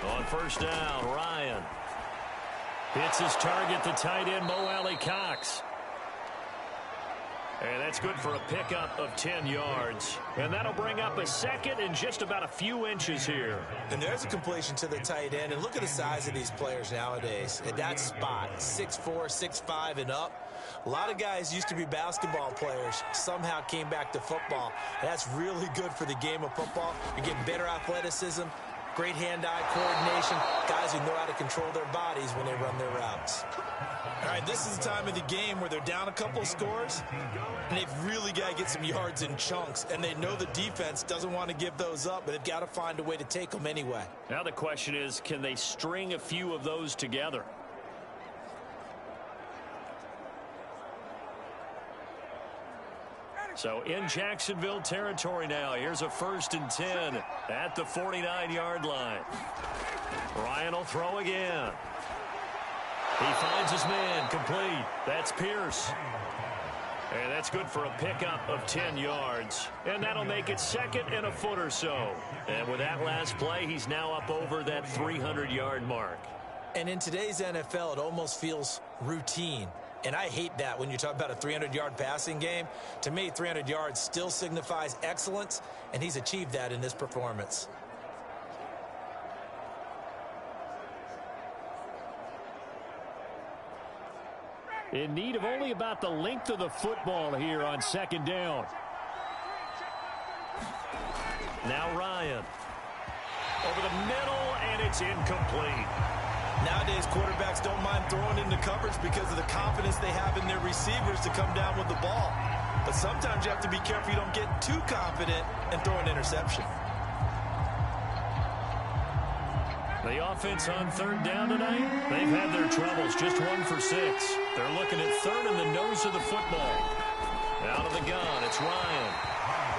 On first down, Ryan hits his target, the tight end, Mo Alley-Cox. And that's good for a pickup of 10 yards. And that'll bring up a second and just about a few inches here. And there's a completion to the tight end. And look at the size of these players nowadays. At that spot, 6'4", 6'5", and up. A lot of guys used to be basketball players, somehow came back to football. And that's really good for the game of football. You're getting better athleticism, great hand-eye coordination, guys who know how to control their bodies when they run their routes. All right, this is the time of the game where they're down a couple of scores, and they've really got to get some yards in chunks, and they know the defense doesn't want to give those up, but they've got to find a way to take them anyway. Now the question is, can they string a few of those together? So in Jacksonville territory now, here's a 1st and 10 at the 49-yard line. Ryan will throw again. He finds his man, complete. That's Pierce. And that's good for a pickup of 10 yards. And that'll make it 2nd and a foot or so. And with that last play, he's now up over that 300-yard mark. And in today's NFL, it almost feels routine. And I hate that when you talk about a 300-yard passing game. To me, 300 yards still signifies excellence, and he's achieved that in this performance. In need of only about the length of the football here on 2nd down. Now Ryan. Over the middle, and it's incomplete. Nowadays, quarterbacks don't mind throwing into coverage because of the confidence they have in their receivers to come down with the ball. But sometimes you have to be careful you don't get too confident and throw an interception. The offense on 3rd down tonight, they've had their troubles, just 1 for 6. They're looking at 3rd in the nose of the football. Out of the gun, it's Ryan.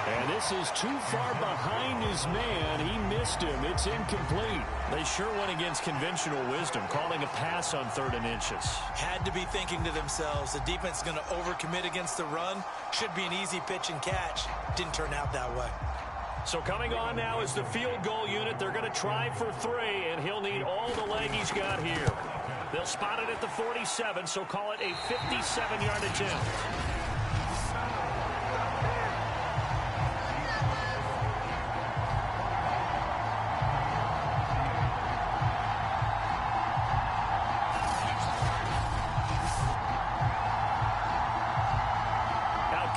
And this is too far behind his man. He missed him. It's incomplete. They sure went against conventional wisdom, calling a pass on 3rd and inches. Had to be thinking to themselves, the defense is going to overcommit against the run. Should be an easy pitch and catch. Didn't turn out that way. So coming on now is the field goal unit. They're going to try for 3, and he'll need all the leg he's got here. They'll spot it at the 47, so call it a 57-yard attempt.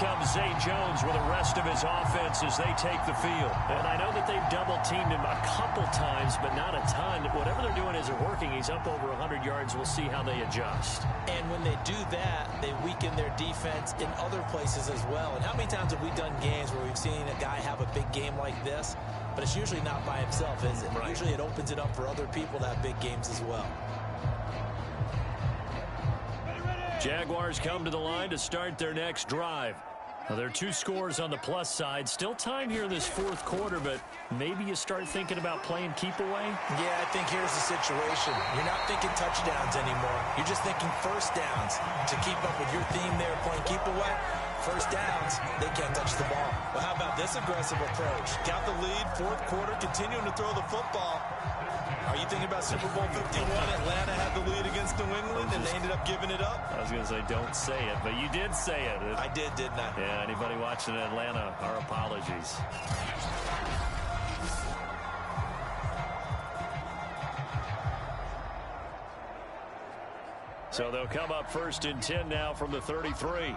Comes Zay Jones with the rest of his offense as they take the field. And I know that they've double-teamed him a couple times, but not a ton. Whatever they're doing isn't working. He's up over 100 yards. We'll see how they adjust. And when they do that, they weaken their defense in other places as well. And how many times have we done games where we've seen a guy have a big game like this? But it's usually not by himself, is it? Right. Usually it opens it up for other people to have big games as well. Jaguars come to the line to start their next drive. Well, there are 2 scores on the plus side. Still time here in this fourth quarter, but maybe you start thinking about playing keep away? Yeah, I think here's the situation. You're not thinking touchdowns anymore. You're just thinking first downs. To keep up with your theme there, playing keep away, first downs, they can't touch the ball. Well, how about this aggressive approach? Got the lead, fourth quarter, continuing to throw the football. Are you thinking about Super Bowl 51? Atlanta had the lead against New England, and they ended up giving it up? I was going to say, don't say it, but you did say it. I did, didn't I? Yeah, anybody watching in Atlanta, our apologies. So they'll come up 1st and 10 now from the 33.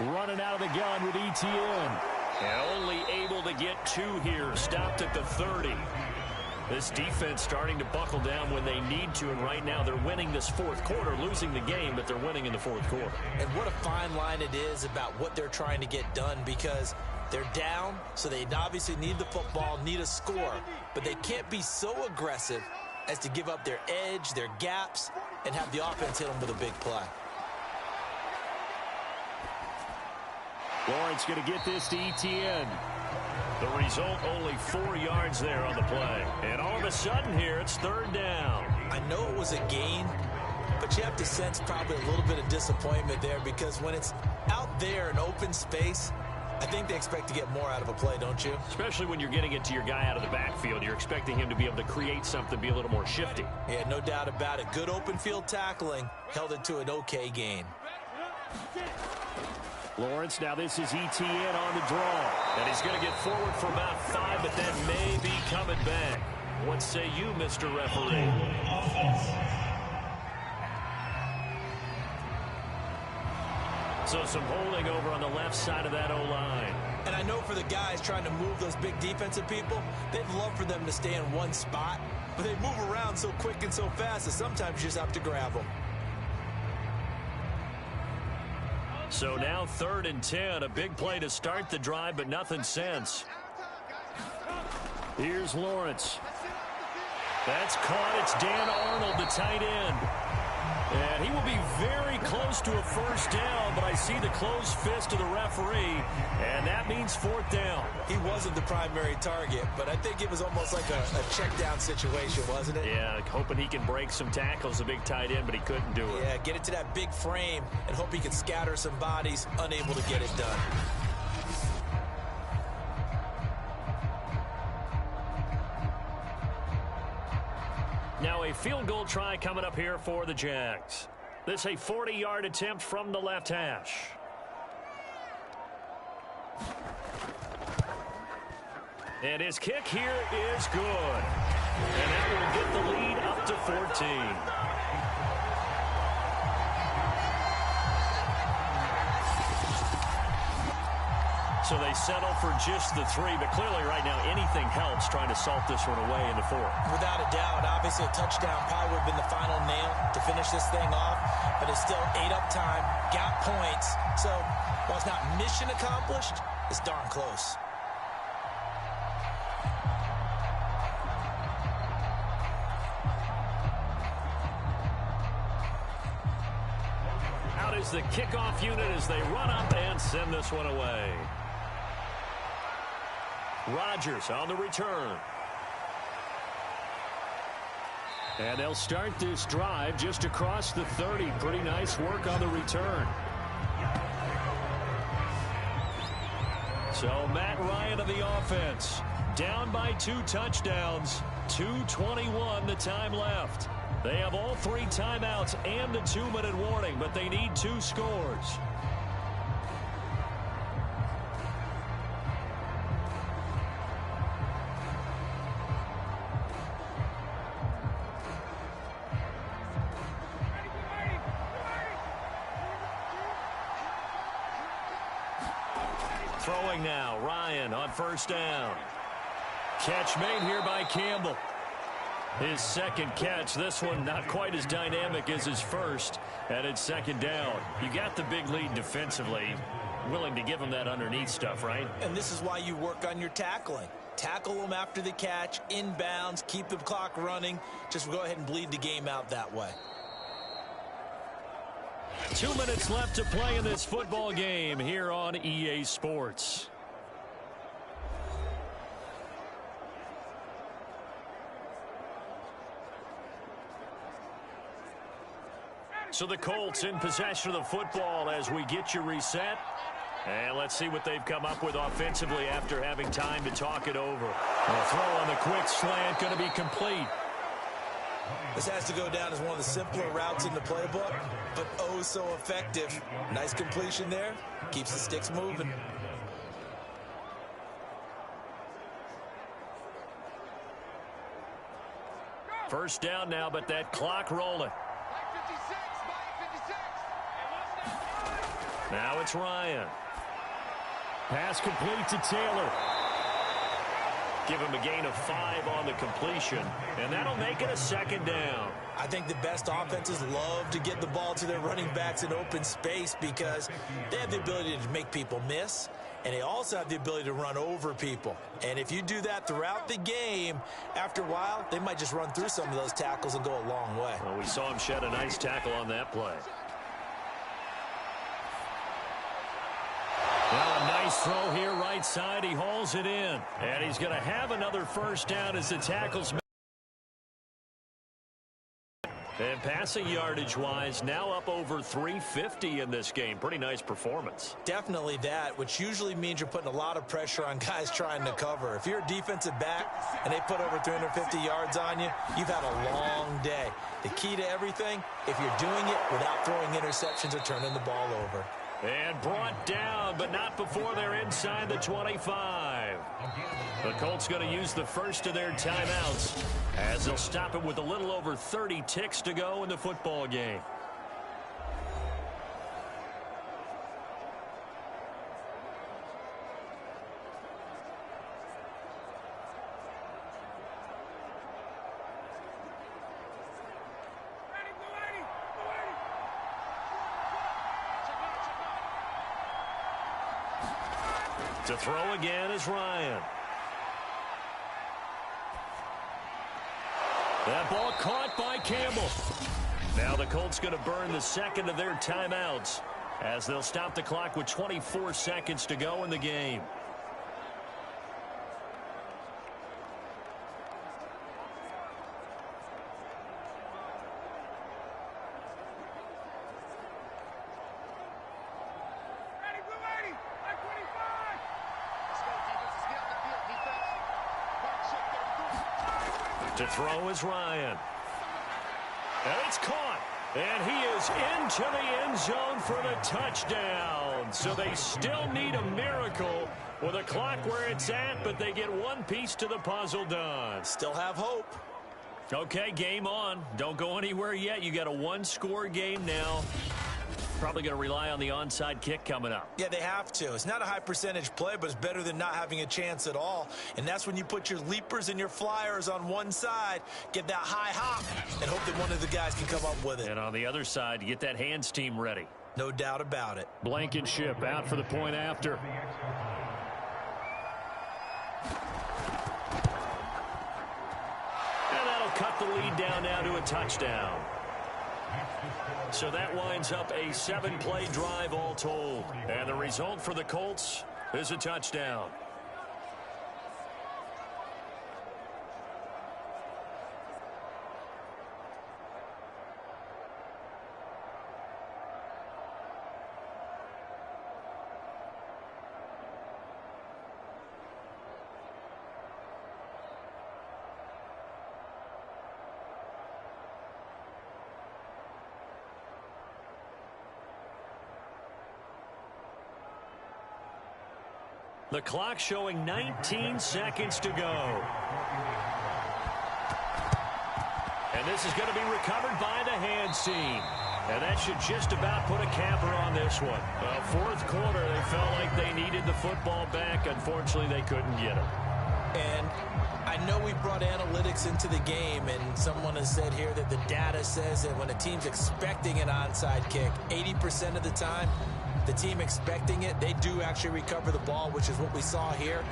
Running out of the gun with ETN. And only able to get 2 here. Stopped at the 30. This defense starting to buckle down when they need to, and right now they're winning this fourth quarter, losing the game, but they're winning in the fourth quarter. And what a fine line it is about what they're trying to get done, because they're down, so they obviously need the football, need a score, but they can't be so aggressive as to give up their edge, their gaps, and have the offense hit them with a big play. Lawrence going to get this to ETN. The result, only 4 yards there on the play. And all of a sudden here, it's 3rd down. I know it was a gain, but you have to sense probably a little bit of disappointment there, because when it's out there in open space, I think they expect to get more out of a play, don't you? Especially when you're getting it to your guy out of the backfield. You're expecting him to be able to create something, be a little more shifty. Yeah, no doubt about it. Good open field tackling, held it to an okay gain. Lawrence, now this is ETN on the draw. And he's going to get forward for about 5, but then may be coming back. What say you, Mr. Referee? So some holding over on the left side of that O-line. And I know for the guys trying to move those big defensive people, they'd love for them to stay in one spot, but they move around so quick and so fast that sometimes you just have to grab them. So now 3rd and 10, a big play to start the drive, but nothing since. Here's Lawrence. That's caught. It's Dan Arnold, the tight end. And he will be very close to a first down, but I see the closed fist of the referee, and that means 4th down. He wasn't the primary target, but I think it was almost like a check down situation, wasn't it? Yeah, hoping he can break some tackles, a big tight end, but he couldn't do it. Yeah, get it to that big frame and hope he can scatter some bodies, unable to get it done. Now a field goal try coming up here for the Jags. This a 40-yard attempt from the left hash. And his kick here is good. And that will get the lead up to 14. So they settle for just the 3, but clearly right now anything helps trying to salt this one away in the 4th. Without a doubt, obviously a touchdown probably would have been the final nail to finish this thing off, but it's still 8 up time, got points. So while it's not mission accomplished, it's darn close. Out is the kickoff unit as they run up and send this one away. Rodgers on the return. And they'll start this drive just across the 30. Pretty nice work on the return. So Matt Ryan of the offense. Down by 2 touchdowns. 2:21 the time left. They have all 3 timeouts and a 2-minute warning, but they need 2 scores. Throwing now, Ryan on first down. Catch made here by Campbell. His second catch, this one not quite as dynamic as his first, and it's second down. You got the big lead defensively. Willing to give him that underneath stuff, right? And this is why you work on your tackling. Tackle them after the catch, inbounds, keep the clock running. Just go ahead and bleed the game out that way. 2 minutes left to play in this football game here on EA Sports. So the Colts in possession of the football as we get you reset. And let's see what they've come up with offensively after having time to talk it over. The throw on the quick slant going to be complete. This has to go down as one of the simpler routes in the playbook, but oh so effective. Nice completion there. Keeps the sticks moving. First down now, but that clock rolling. Now it's Ryan. Pass complete to Taylor. Give him a gain of 5 on the completion, and that'll make it a second down. I think the best offenses love to get the ball to their running backs in open space because they have the ability to make people miss, and they also have the ability to run over people. And if you do that throughout the game, after a while, they might just run through some of those tackles and go a long way. Well, we saw him shed a nice tackle on that play. Now a nice throw here right side. He hauls it in. And he's going to have another first down as the tackles. And passing yardage-wise, now up over 350 in this game. Pretty nice performance. Definitely that, which usually means you're putting a lot of pressure on guys trying to cover. If you're a defensive back and they put over 350 yards on you, you've had a long day. The key to everything, if you're doing it without throwing interceptions or turning the ball over. And brought down, but not before they're inside the 25. The Colts going to use the first of their timeouts as they'll stop it with a little over 30 ticks to go in the football game. To throw again is Ryan. That ball caught by Campbell. Now the Colts going to burn the second of their timeouts as they'll stop the clock with 24 seconds to go in the game. To throw is Ryan. And it's caught. And he is into the end zone for the touchdown. So they still need a miracle with a clock where it's at, but they get one piece to the puzzle done. Still have hope. Okay, game on. Don't go anywhere yet. You got a one-score game now. Probably going to rely on the onside kick coming up. Yeah, they have to. It's not a high percentage play, but it's better than not having a chance at all. And that's when you put your leapers and your flyers on one side, get that high hop, and hope that one of the guys can come up with it. And on the other side, get that hands team ready. No doubt about it. Blankenship out for the point after. And that'll cut the lead down now to a touchdown. So that winds up a 7-play drive all told. And the result for the Colts is a touchdown. The clock showing 19 seconds to go. And this is going to be recovered by the hands team. And that should just about put a capper on this one. Fourth quarter, they felt like they needed the football back. Unfortunately, they couldn't get it. And I know we brought analytics into the game, and someone has said here that the data says that when a team's expecting an onside kick, 80% of the time, the team expecting it, they do actually recover the ball, which is what we saw here.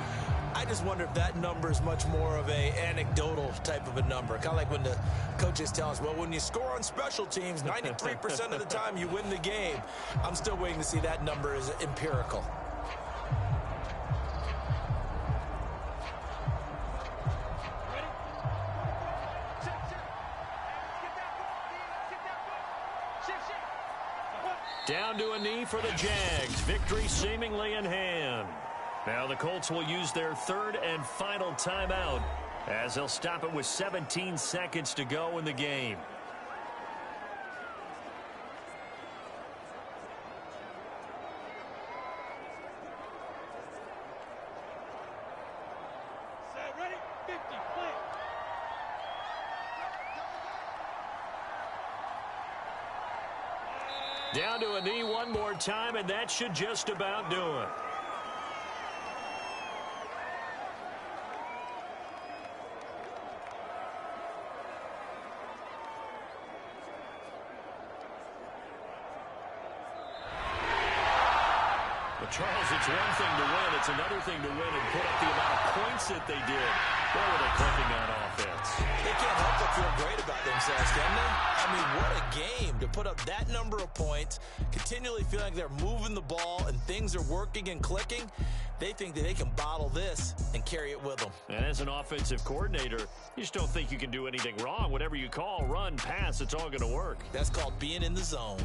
I just wonder if that number is much more of a anecdotal type of a number. Kind of like when the coaches tell us, well, when you score on special teams, 93% of the time you win the game. I'm still waiting to see that number is empirical. Down to a knee for the Jags. Victory seemingly in hand. Now the Colts will use their third and final timeout as they'll stop it with 17 seconds to go in the game. Down to a knee one more time, and that should just about do it. But Charles, it's one thing to win. It's another thing to win and put up the amount of points that they did. Boy, were they clicking on offense. They can't help but feel great about themselves, can they? I mean, what a game to put up that number of points, continually feeling like they're moving the ball and things are working and clicking. They think that they can bottle this and carry it with them. And as an offensive coordinator, you just don't think you can do anything wrong. Whatever you call, run, pass, it's all going to work. That's called being in the zone.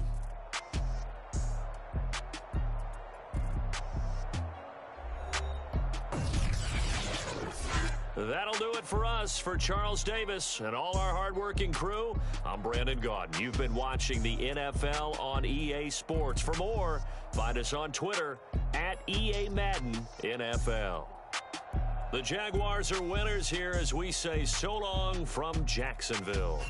That'll do it for us. For Charles Davis and all our hardworking crew, I'm Brandon Gaudin. You've been watching the NFL on EA Sports. For more, find us on Twitter at EA Madden NFL. The Jaguars are winners here as we say so long from Jacksonville.